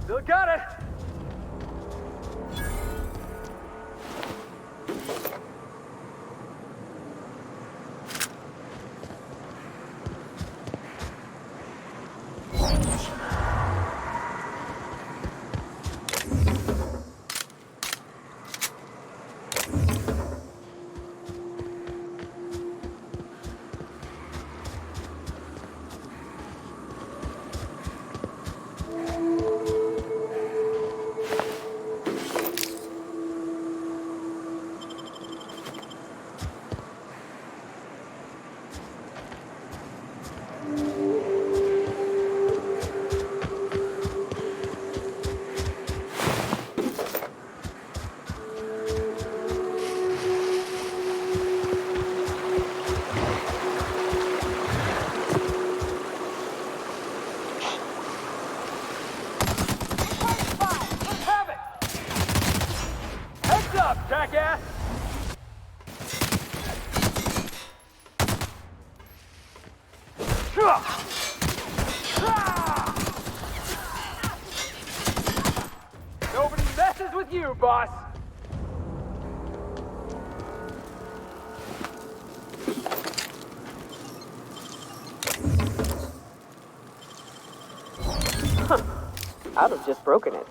Still got it! Jackass! Nobody messes with you, boss! I'd have just broken it.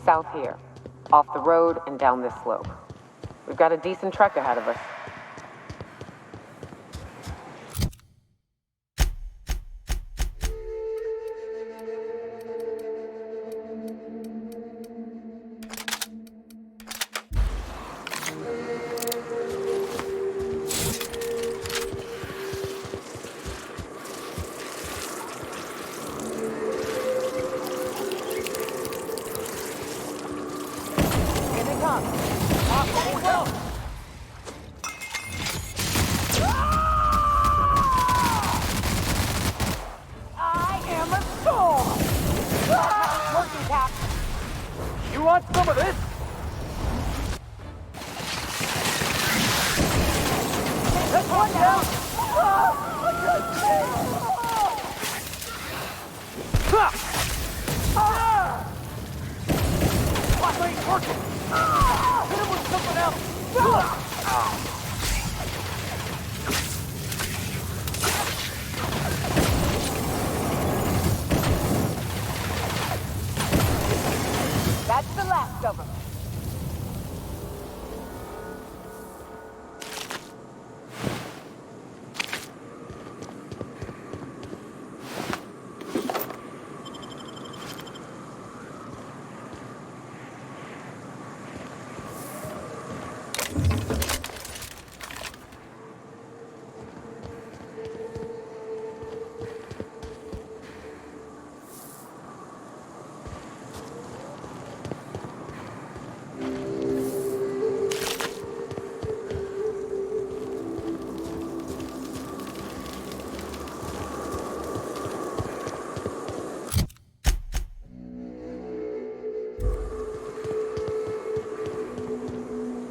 South here, off the road and down this slope. We've got a decent trek ahead of us. You want some of this? That's one down! What ain't working? Hit him with something else! That's the last of them.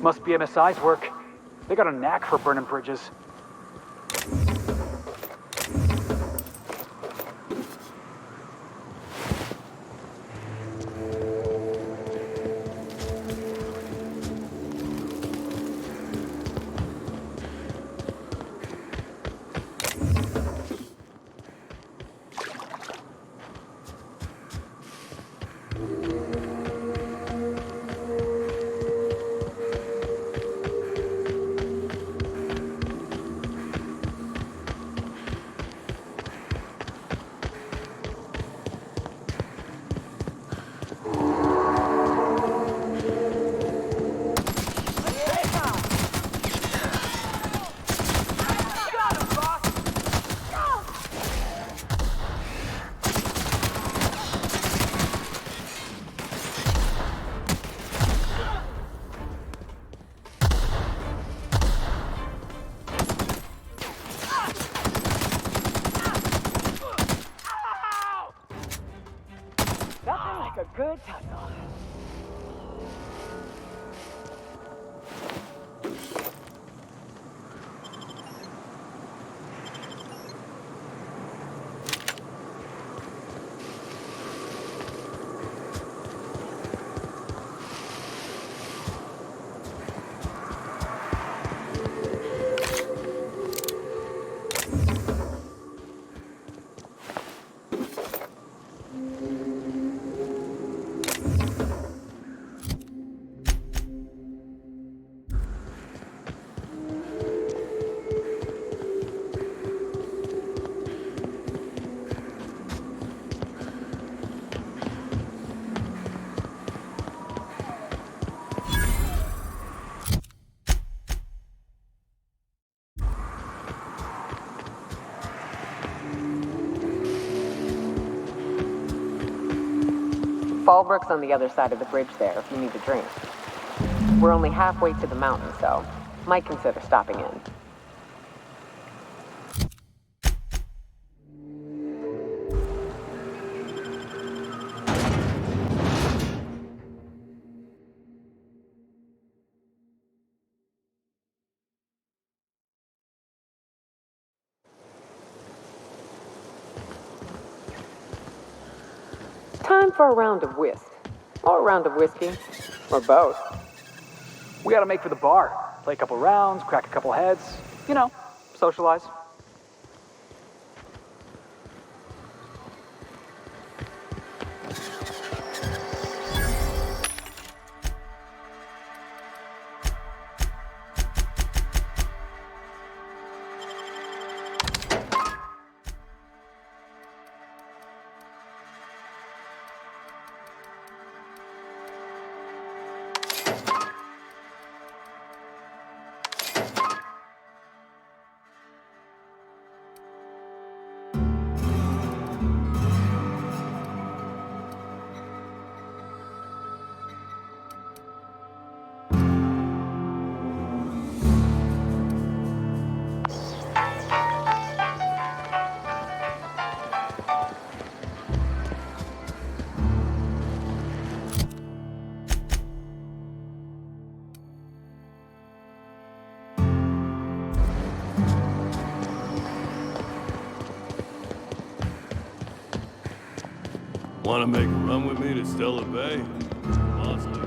must be MSI's work. They got a knack for burning bridges. Nothing like a good tussle. Fallbrook's on the other side of the bridge there if you need a drink. We're only halfway to the mountain, so might consider stopping in. Time for a round of whist. Or a round of whiskey. Or both. We gotta make for the bar. Play a couple rounds, crack a couple heads. You know, socialize. Want to make a run with me to Stellar Bay? Honestly.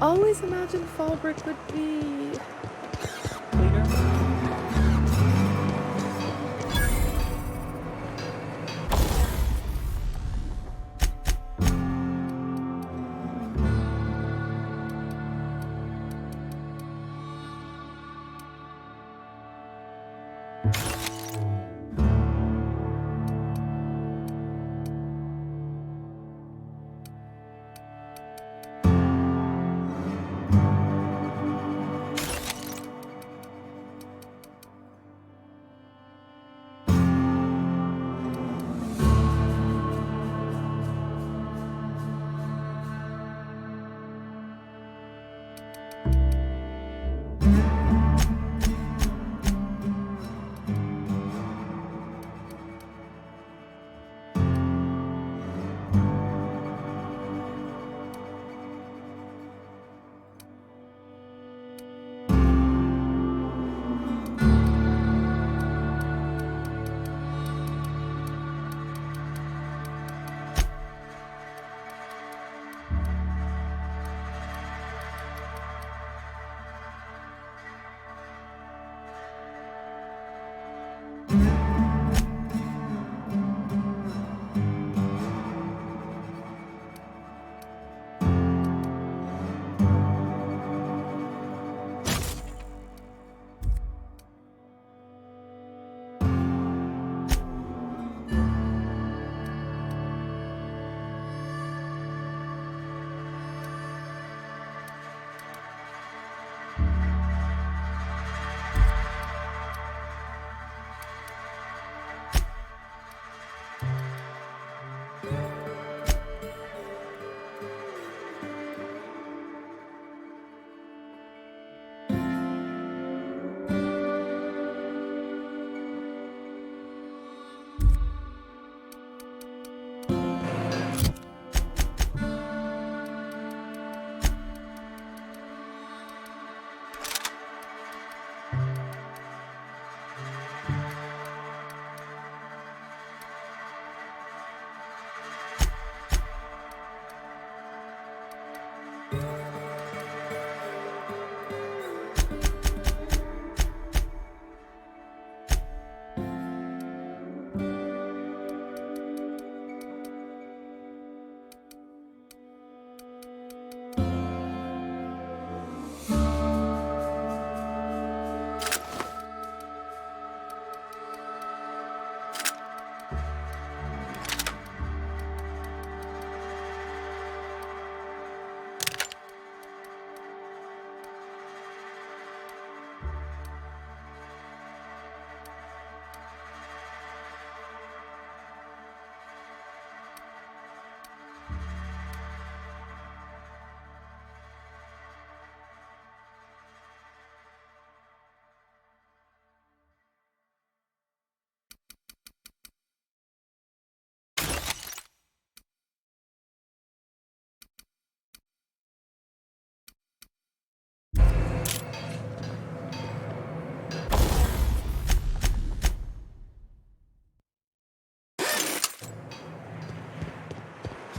Always imagined Fallbrook would be cleaner.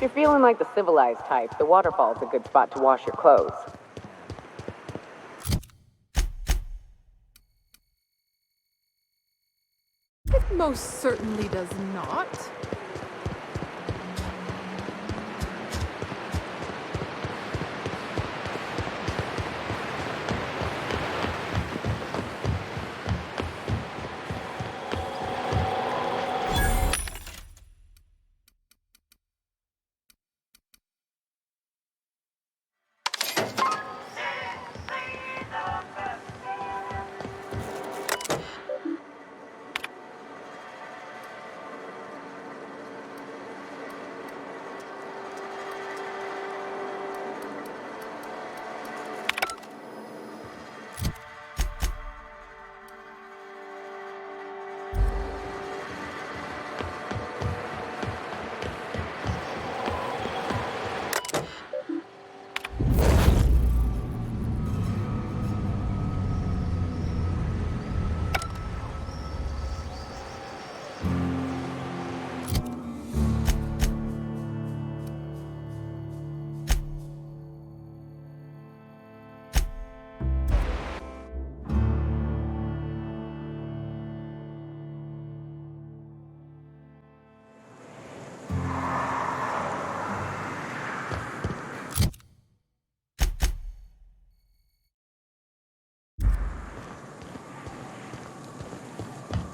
If you're feeling like the civilized type, the waterfall's a good spot to wash your clothes. It most certainly does not.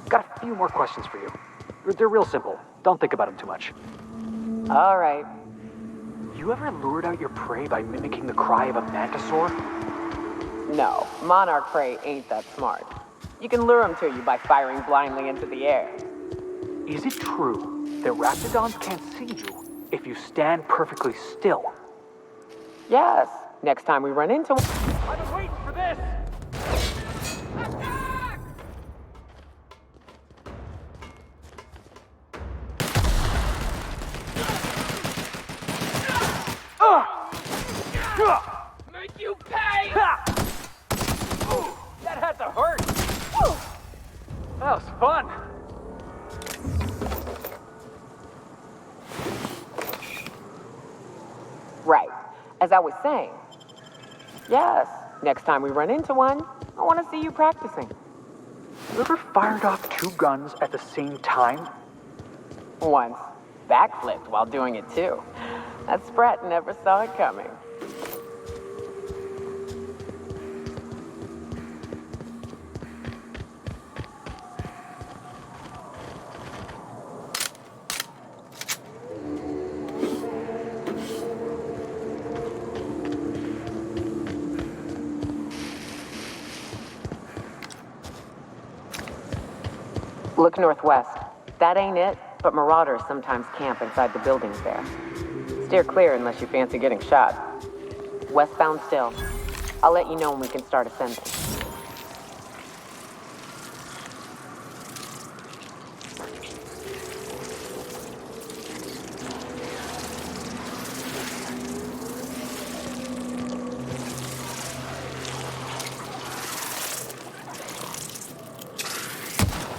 Got a few more questions for you. They're real simple. Don't think about them too much. All right. You ever lured out your prey by mimicking the cry of a mantisaur? No, monarch prey ain't that smart. You can lure them to you by firing blindly into the air. Is it true that raptidons can't see you if you stand perfectly still? Yes. Next time we run into... I've been waiting for this! Make you pay! That had to hurt! That was fun! Right. As I was saying. Yes. Next time we run into one, I want to see you practicing. You ever fired off 2 guns at the same time? Once. Backflipped while doing it too. That sprat never saw it coming. Look northwest. That ain't it, but marauders sometimes camp inside the buildings there. Steer clear unless you fancy getting shot. Westbound still. I'll let you know when we can start ascending.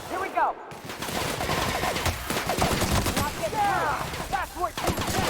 Here we go! That's what you said!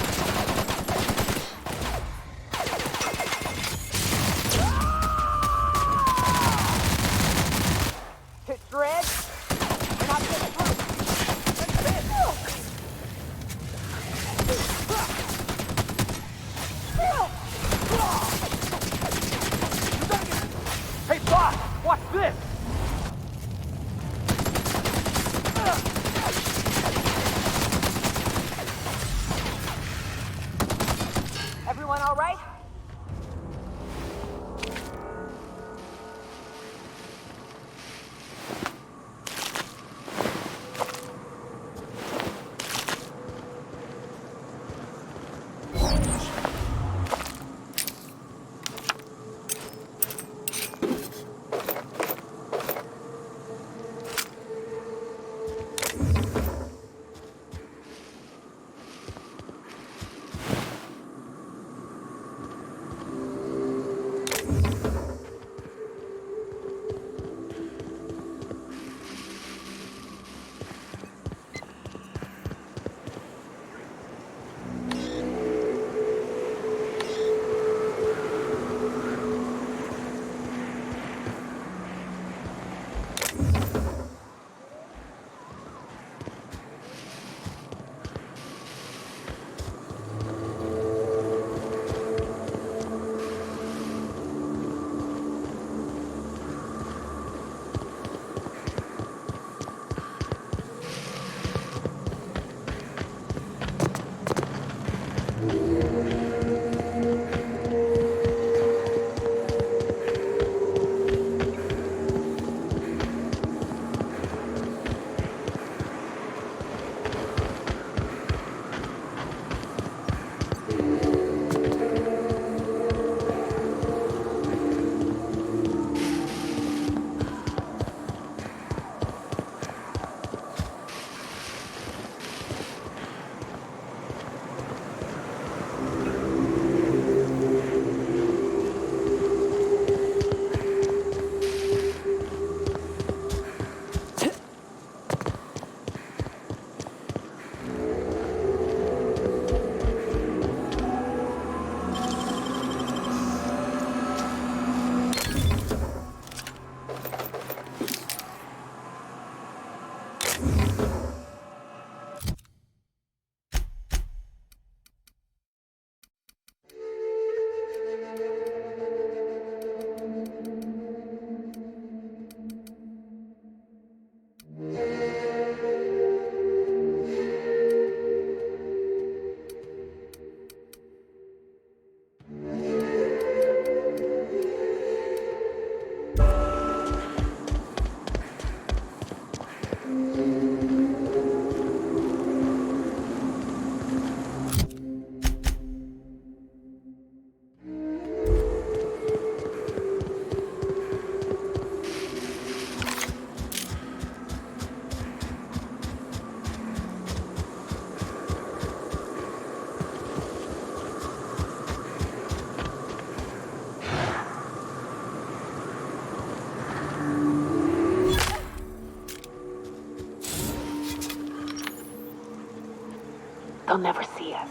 They'll never see us.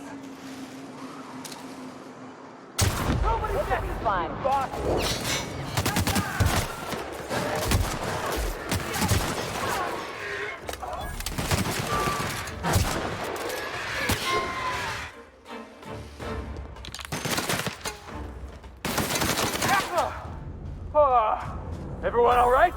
This'll be fun. Everyone all right?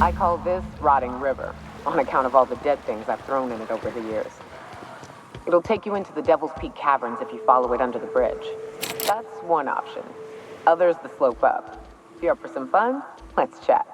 I call this Rotting River, on account of all the dead things I've thrown in it over the years. It'll take you into the Devil's Peak Caverns if you follow it under the bridge. That's one option. Other's the slope up. If you're up for some fun, let's chat.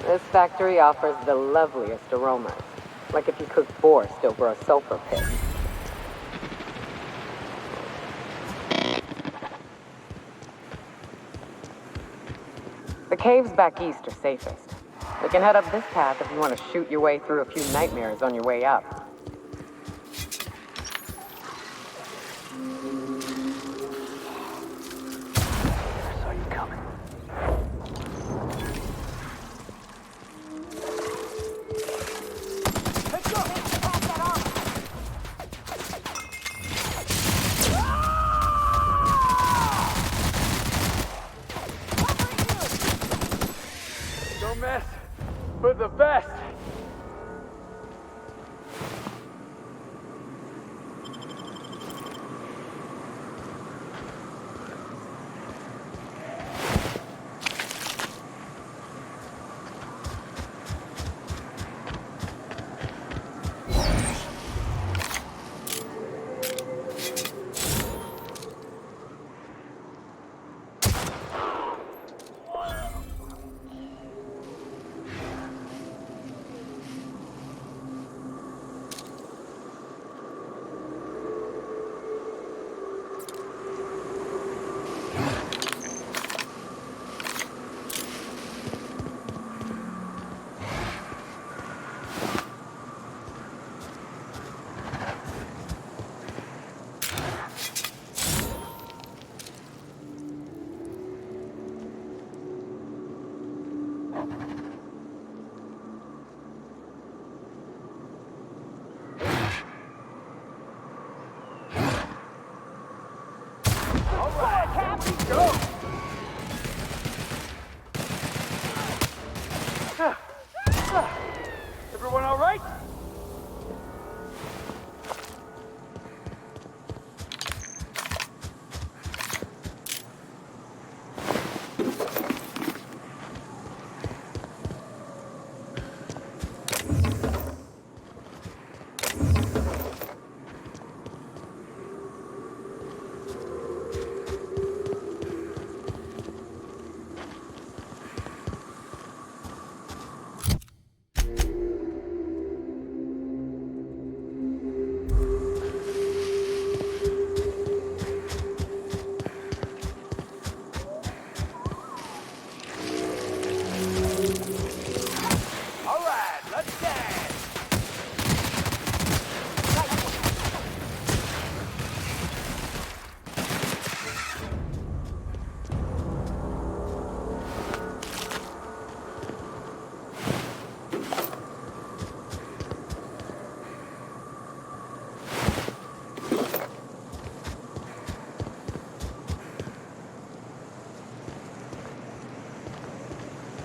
This factory offers the loveliest aromas. Like if you cooked boar still for a sulfur pit. The caves back east are safest. We can head up this path if you want to shoot your way through a few nightmares on your way up. For the best. Everyone all right?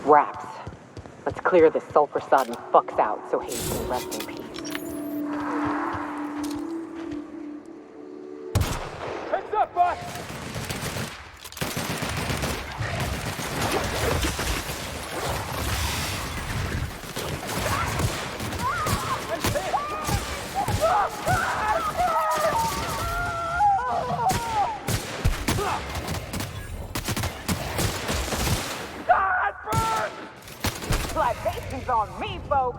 Wraps. Let's clear this sulfur-sodden fucks out so Hayes can rest in peace. Heads up, boss! Libation's on me, folks!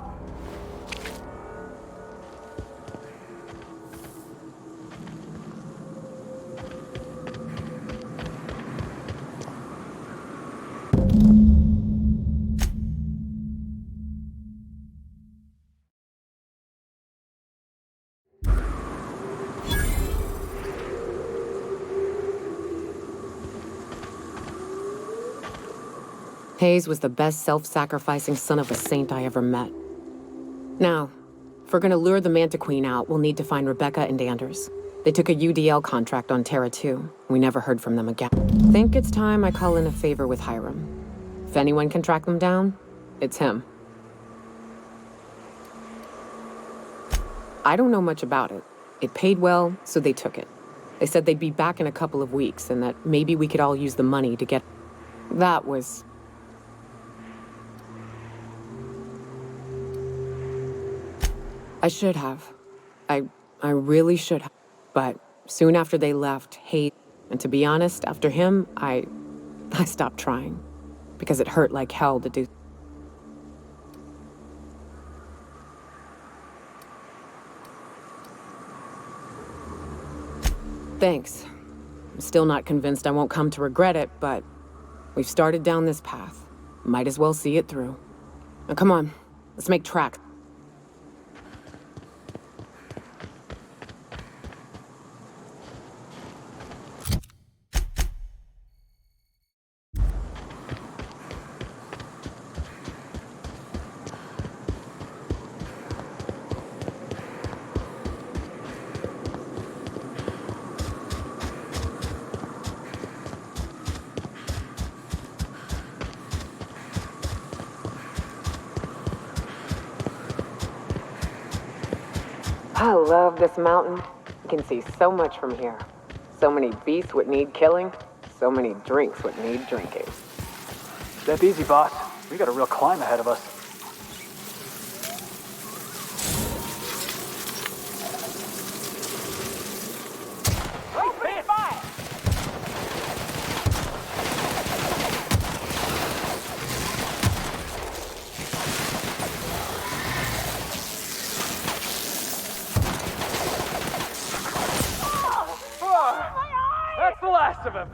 Hayes was the best self-sacrificing son of a saint I ever met. Now, if we're gonna lure the Manta Queen out, we'll need to find Rebecca and Anders. They took a UDL contract on Terra 2. We never heard from them again. Think it's time I call in a favor with Hiram. If anyone can track them down, it's him. I don't know much about it. It paid well, so they took it. They said they'd be back in a couple of weeks, and that maybe we could all use the money to get... That was... I should have. I really should have. But soon after they left, Hayes, and to be honest, after him, I stopped trying. Because it hurt like hell to do. Thanks. I'm still not convinced I won't come to regret it, but we've started down this path. Might as well see it through. Now come on, let's make tracks. I love this mountain. You can see so much from here. So many beasts would need killing, so many drinks would need drinking. Step easy, boss. We got a real climb ahead of us. That's the last of him.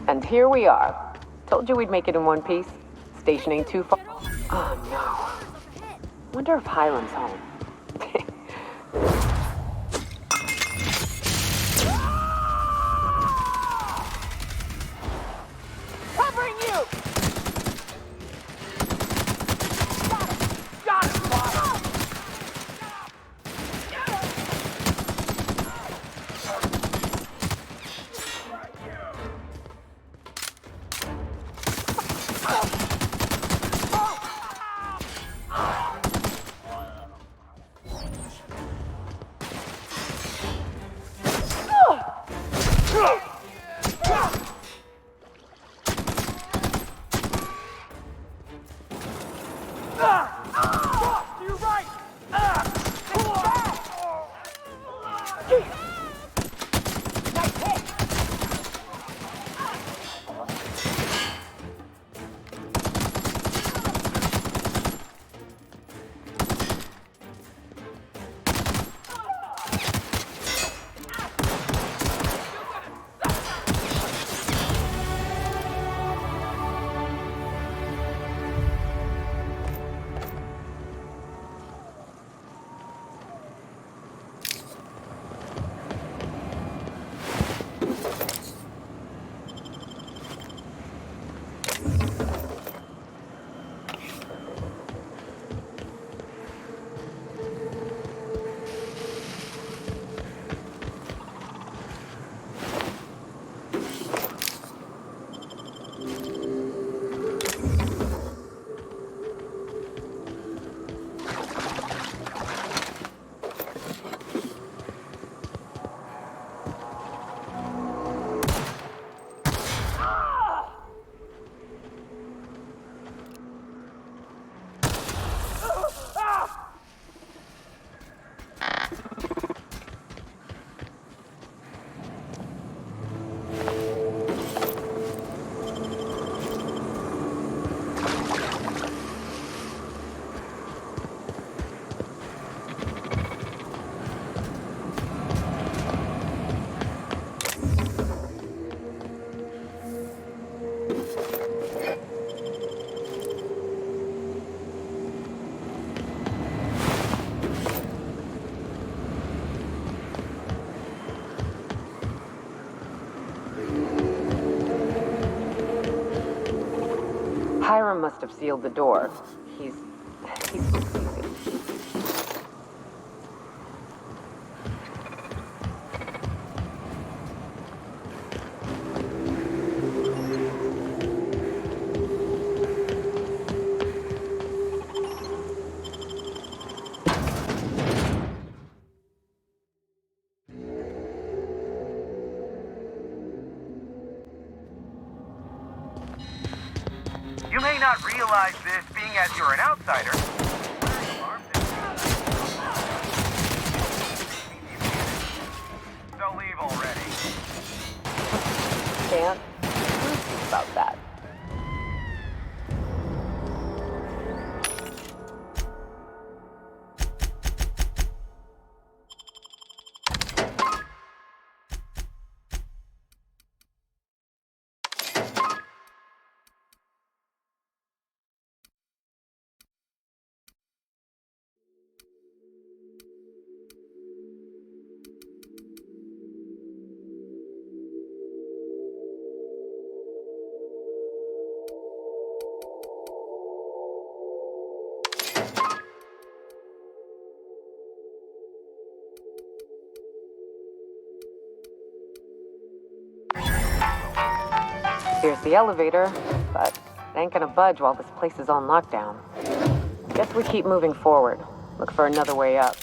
And here we are. Told you we'd make it in one piece. Station ain't too far. Oh no. Wonder if Hiram's home. Covering you! Got it, boss! You're right! Nice hit! Hiram must have sealed the door. He's sleepy. not realize this, being as you're an outsider. So leave already. Can't think about that. Here's the elevator, but it ain't gonna budge while this place is on lockdown. Guess we keep moving forward. Look for another way up.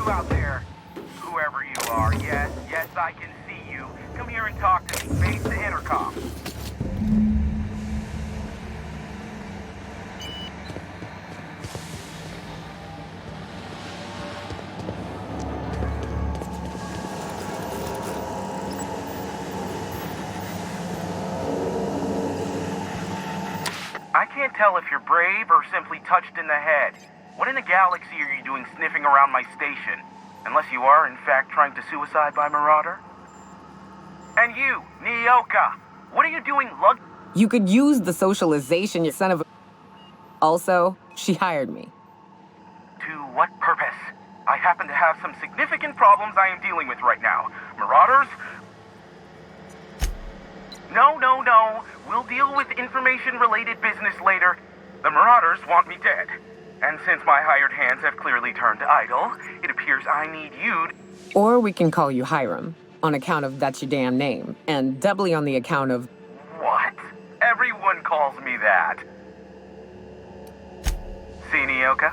Out there, whoever you are, yes, I can see you. Come here and talk to me. Face the intercom. I can't tell if you're brave or simply touched in the head. What in the galaxy are you doing sniffing around my station? Unless you are, in fact, trying to suicide by Marauder? And you, Nyoka, what are you doing You could use the socialization, you son of a... Also, she hired me. To what purpose? I happen to have some significant problems I am dealing with right now. Marauders? No. We'll deal with information-related business later. The Marauders want me dead. And since my hired hands have clearly turned idle, it appears I need you Or we can call you Hiram, on account of that's your damn name, and doubly on the account of... What? Everyone calls me that. See, Nyoka?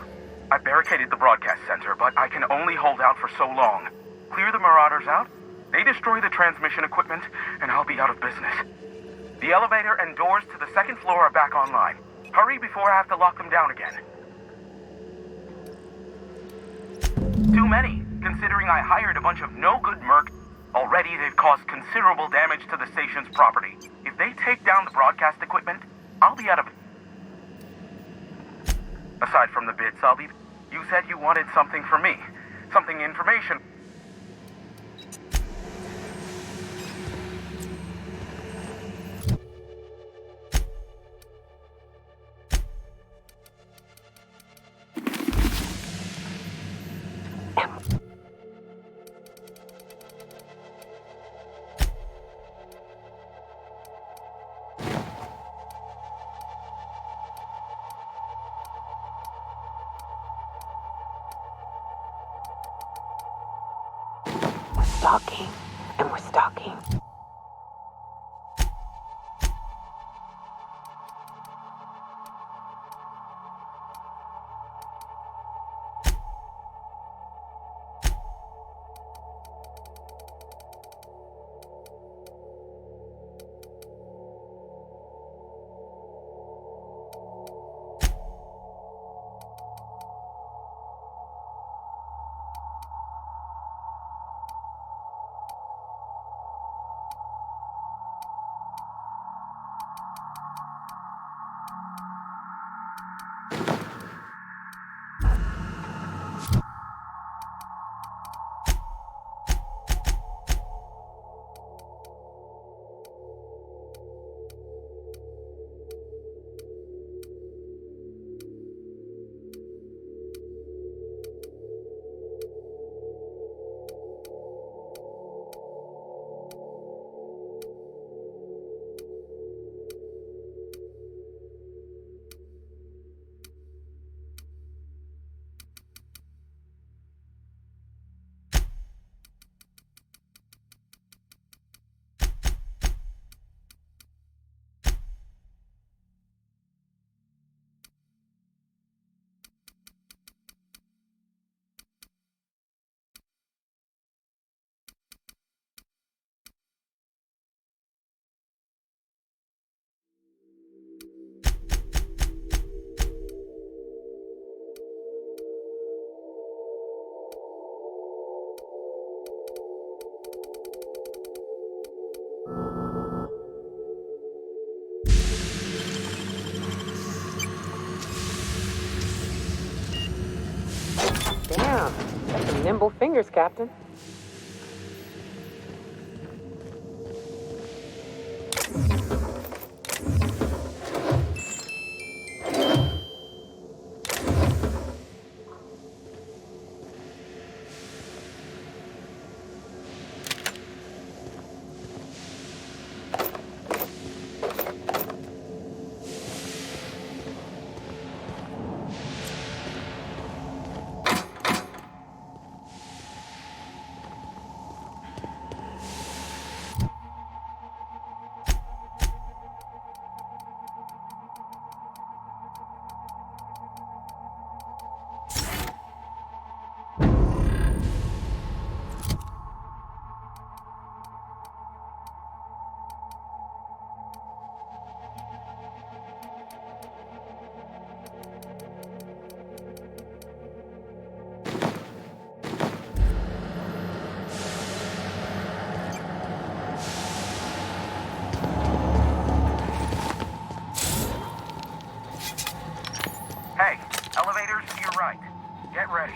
I barricaded the broadcast center, but I can only hold out for so long. Clear the Marauders out, they destroy the transmission equipment, and I'll be out of business. The elevator and doors to the second floor are back online. Hurry before I have to lock them down again. Too many, considering I hired a bunch of no-good merc. Already, they've caused considerable damage to the station's property. If they take down the broadcast equipment, I'll be out of... Aside from the bits, I'll be... You said you wanted something from me. Something information... Stalking, and we're stalking. around. Got some nimble fingers, Captain. Hey, elevators to your right. Get ready.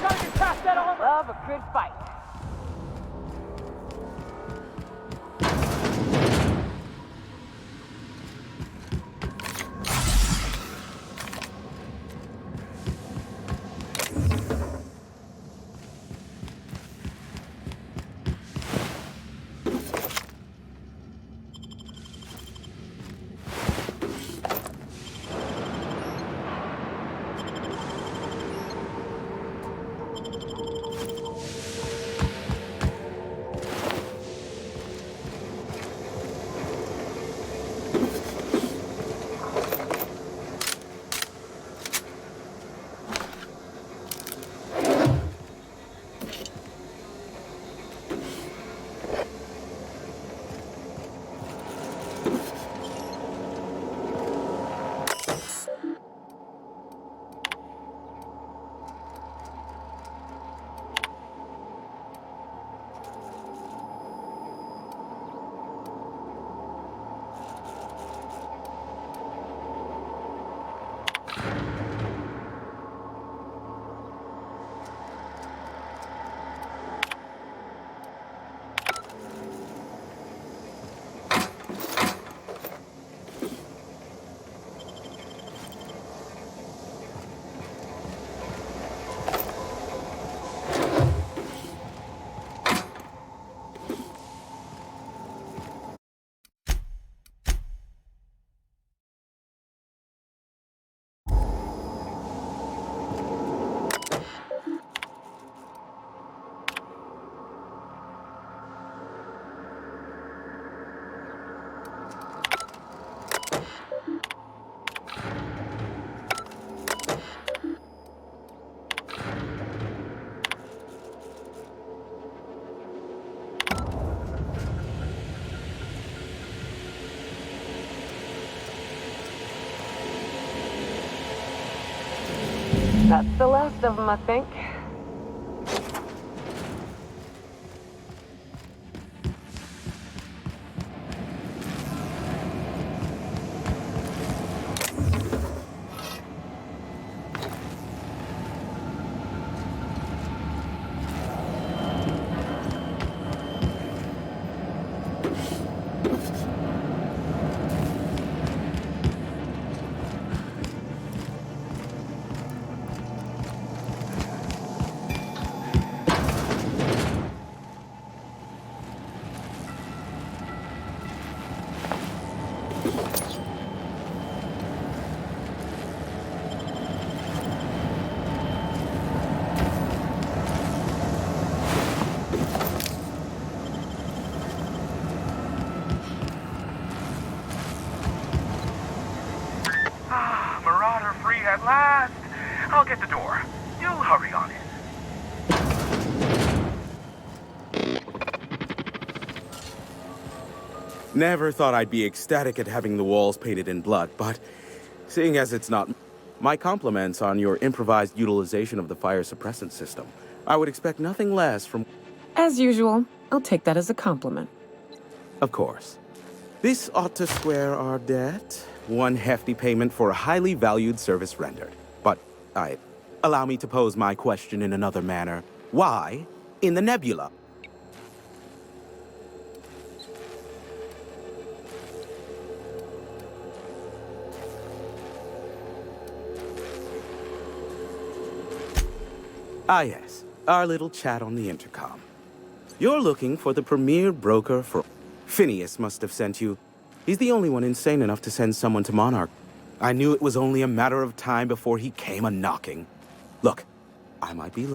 Gotta get past that armor. Love a good fight. That's the last of them, I think. Marauder free at last. I'll get the door. You hurry on in. Never thought I'd be ecstatic at having the walls painted in blood, but seeing as it's not, my compliments on your improvised utilization of the fire suppressant system. I would expect nothing less from... As usual, I'll take that as a compliment. Of course. This ought to square our debt. One hefty payment for a highly valued service rendered. But allow me to pose my question in another manner. Why in the nebula? Ah yes, our little chat on the intercom. You're looking for the premier broker for... Phineas must have sent you. He's the only one insane enough to send someone to Monarch. I knew it was only a matter of time before he came a-knocking. Look, I might be...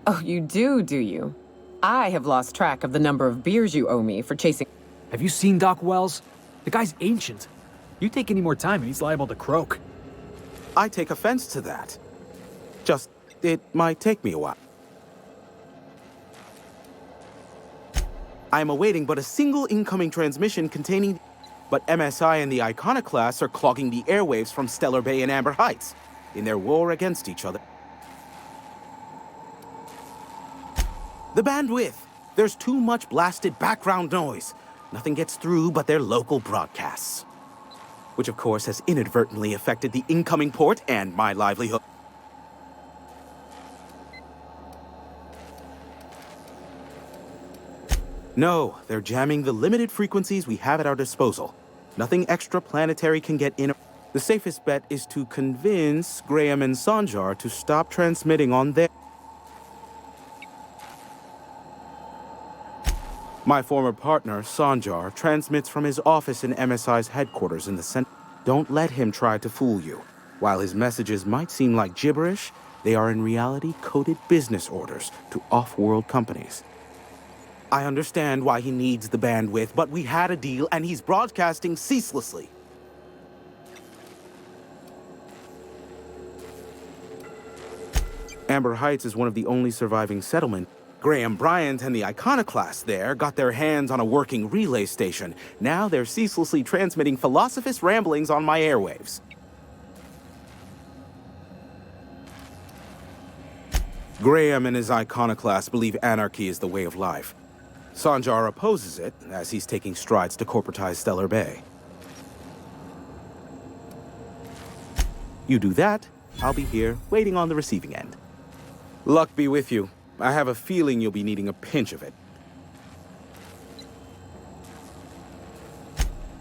Oh, you do you? I have lost track of the number of beers you owe me for chasing... Have you seen Doc Wells? The guy's ancient. You take any more time and he's liable to croak. I take offense to that. Just, it might take me a while. I am awaiting but a single incoming transmission containing... But MSI and the Iconoclasts are clogging the airwaves from Stellar Bay and Amber Heights in their war against each other. The bandwidth! There's too much blasted background noise. Nothing gets through but their local broadcasts. Which of course has inadvertently affected the incoming port and my livelihood. No, they're jamming the limited frequencies we have at our disposal. Nothing extraplanetary can get in. The safest bet is to convince Graham and Sanjar to stop transmitting on their... My former partner, Sanjar, transmits from his office in MSI's headquarters in the center. Don't let him try to fool you. While his messages might seem like gibberish, they are in reality coded business orders to off-world companies. I understand why he needs the bandwidth, but we had a deal and he's broadcasting ceaselessly. Amber Heights is one of the only surviving settlements. Graham Bryant and the Iconoclasts there got their hands on a working relay station. Now they're ceaselessly transmitting philosophist ramblings on my airwaves. Graham and his Iconoclasts believe anarchy is the way of life. Sanjar opposes it, as he's taking strides to corporatize Stellar Bay. You do that, I'll be here, waiting on the receiving end. Luck be with you. I have a feeling you'll be needing a pinch of it.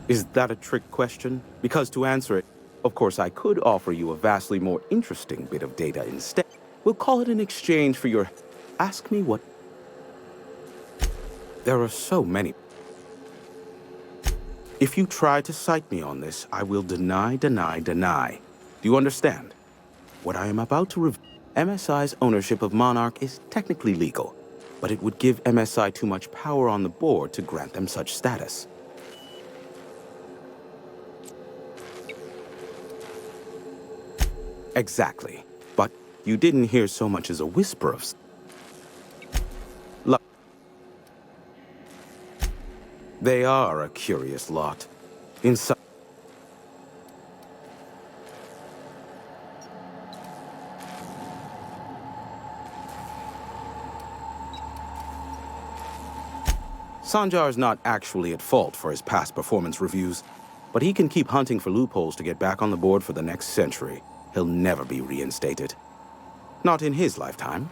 Is that a trick question? Because to answer it, of course I could offer you a vastly more interesting bit of data instead. We'll call it an exchange for your... Ask me what... There are so many. If you try to cite me on this, I will deny. Do you understand? What I am about to reveal, MSI's ownership of Monarch is technically legal, but it would give MSI too much power on the board to grant them such status. Exactly. But you didn't hear so much as a whisper of... Look. They are a curious lot. Sanjar is not actually at fault for his past performance reviews, but he can keep hunting for loopholes to get back on the board for the next century. He'll never be reinstated. Not in his lifetime.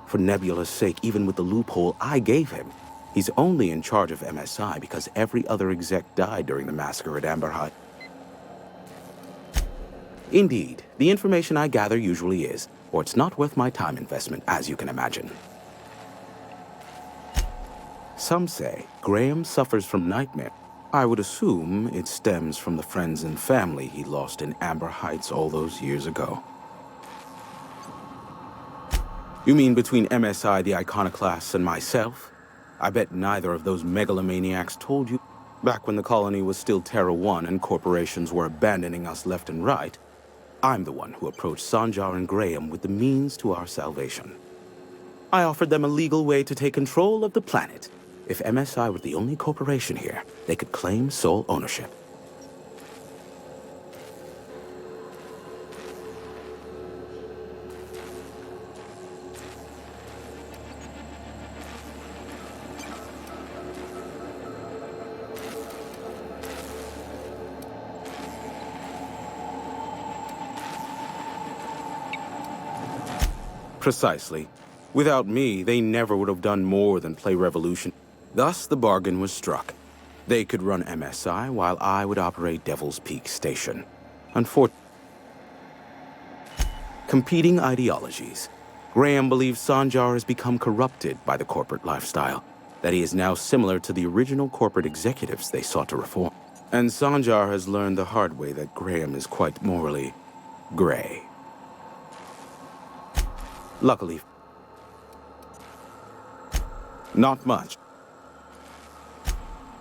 For Nebula's sake, even with the loophole I gave him, he's only in charge of MSI because every other exec died during the massacre at Amber Heights. Indeed, the information I gather usually is, or it's not worth my time investment, as you can imagine. Some say Graham suffers from nightmare. I would assume it stems from the friends and family he lost in Amber Heights all those years ago. You mean between MSI, the Iconoclasts, and myself? I bet neither of those megalomaniacs told you. Back when the colony was still Terra 1 and corporations were abandoning us left and right, I'm the one who approached Sanjar and Graham with the means to our salvation. I offered them a legal way to take control of the planet. If MSI were the only corporation here, they could claim sole ownership. Precisely. Without me, they never would have done more than play Revolution. Thus, the bargain was struck. They could run MSI while I would operate Devil's Peak Station. Unfortunately, competing ideologies. Graham believes Sanjar has become corrupted by the corporate lifestyle, that he is now similar to the original corporate executives they sought to reform. And Sanjar has learned the hard way that Graham is quite morally gray. Luckily, not much.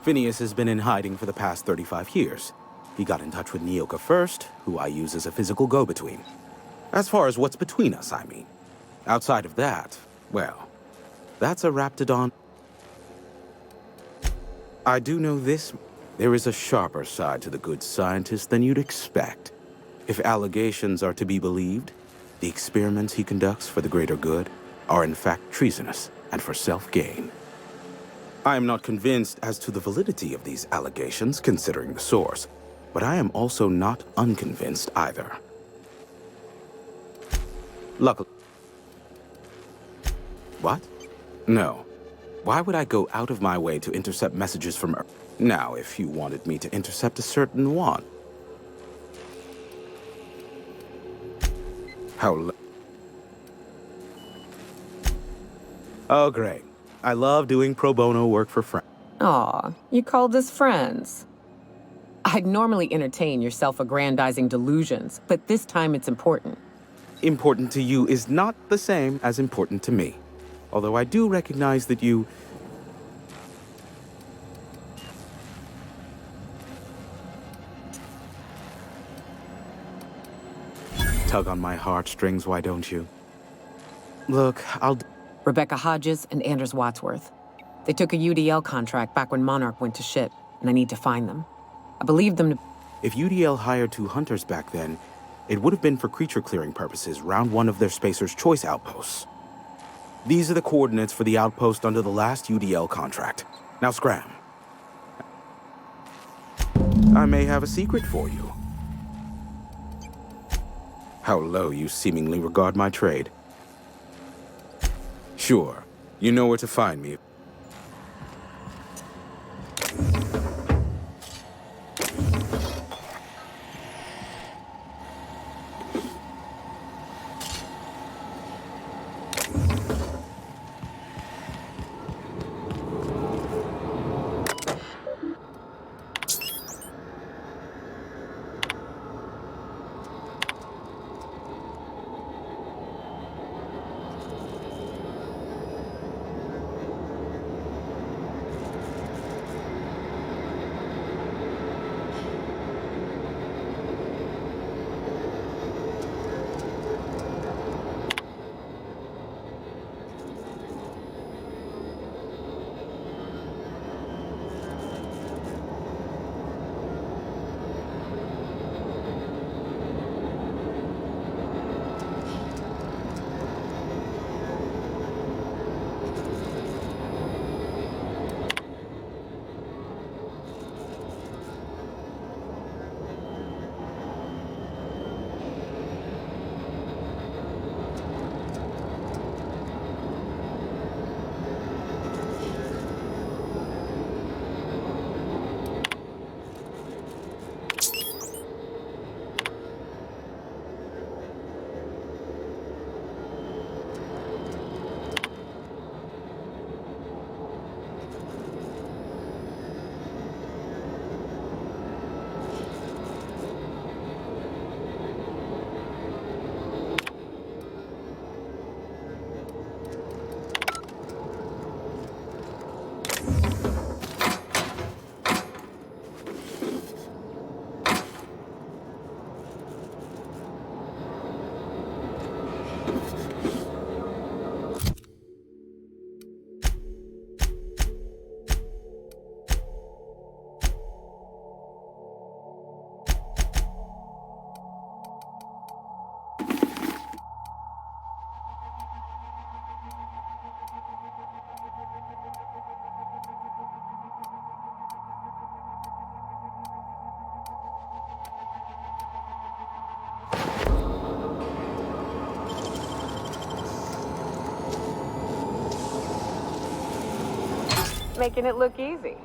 Phineas has been in hiding for the past 35 years. He got in touch with Nyoka first, who I use as a physical go-between. As far as what's between us, I mean. Outside of that, well, that's a Raptidon. I do know this. There is a sharper side to the good scientist than you'd expect. If allegations are to be believed, the experiments he conducts for the greater good are in fact treasonous and for self-gain. I am not convinced as to the validity of these allegations, considering the source, but I am also not unconvinced either. Luckily... What? No. Why would I go out of my way to intercept messages from Earth? Now, if you wanted me to intercept a certain one... Oh, great. I love doing pro bono work for friends. Aw, you called us friends. I'd normally entertain your self-aggrandizing delusions, but this time it's important. Important to you is not the same as important to me. Although I do recognize that you... Tug on my heartstrings, why don't you? Look, Rebecca Hodges and Anders Wadsworth. They took a UDL contract back when Monarch went to shit, and I need to find them. I believe them to... If UDL hired 2 hunters back then, it would have been for creature clearing purposes round one of their Spacer's Choice outposts. These are the coordinates for the outpost under the last UDL contract. Now scram. I may have a secret for you. How low you seemingly regard my trade. Sure, you know where to find me. making it look easy.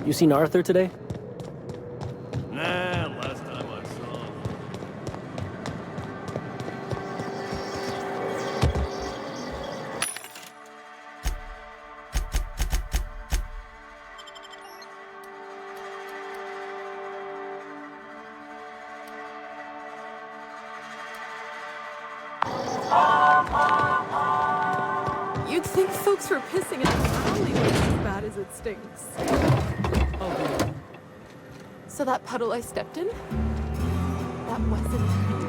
You seen Arthur today? Nah, last time I saw him. You'd think folks were pissing in the alley was as bad as it stinks. Oh, so that puddle I stepped in? That wasn't you.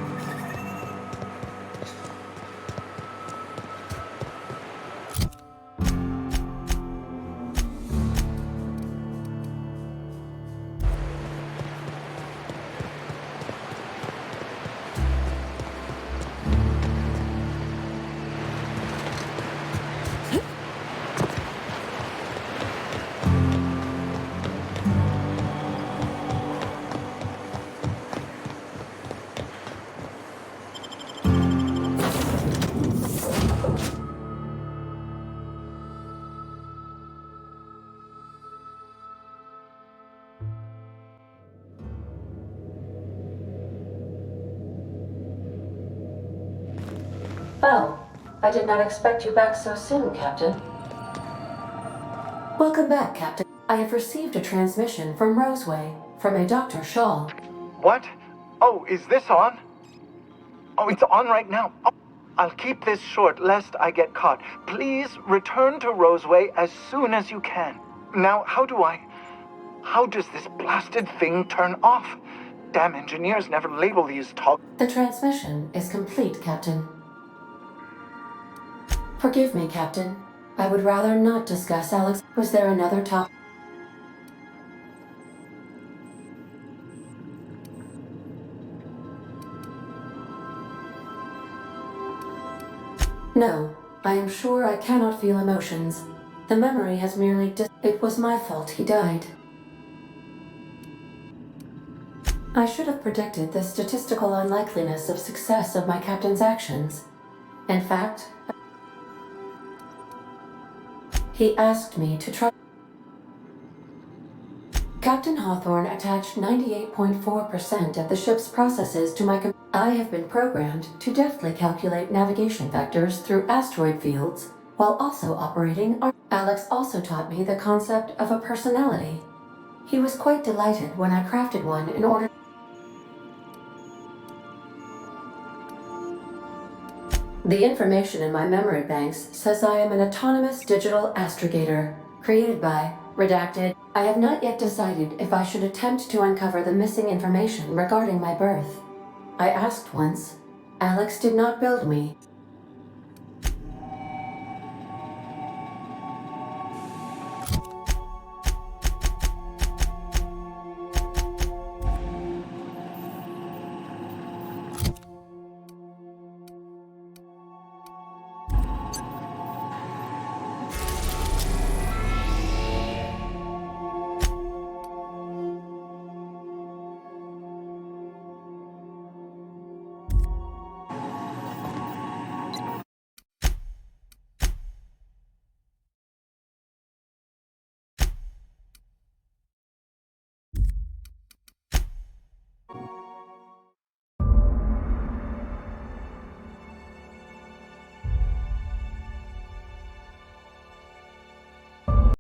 Well, I did not expect you back so soon, Captain. Welcome back, Captain. I have received a transmission from Roseway, from a Dr. Shaw. What? Oh, is this on? Oh, it's on right now. Oh, I'll keep this short, lest I get caught. Please return to Roseway as soon as you can. Now, how does this blasted thing turn off? Damn engineers never label these The transmission is complete, Captain. Forgive me, Captain. I would rather not discuss Alex. Was there another topic? No, I am sure I cannot feel emotions. The memory has merely It was my fault he died. I should have predicted the statistical unlikeliness of success of my captain's actions. In fact, he asked me to try. Captain Hawthorne attached 98.4% of the ship's processes to my I have been programmed to deftly calculate navigation vectors through asteroid fields, while also operating Alex also taught me the concept of a personality. He was quite delighted when I crafted one in order. The information in my memory banks says I am an autonomous digital astrogator, created by, redacted. I have not yet decided if I should attempt to uncover the missing information regarding my birth. I asked once. Alex did not build me.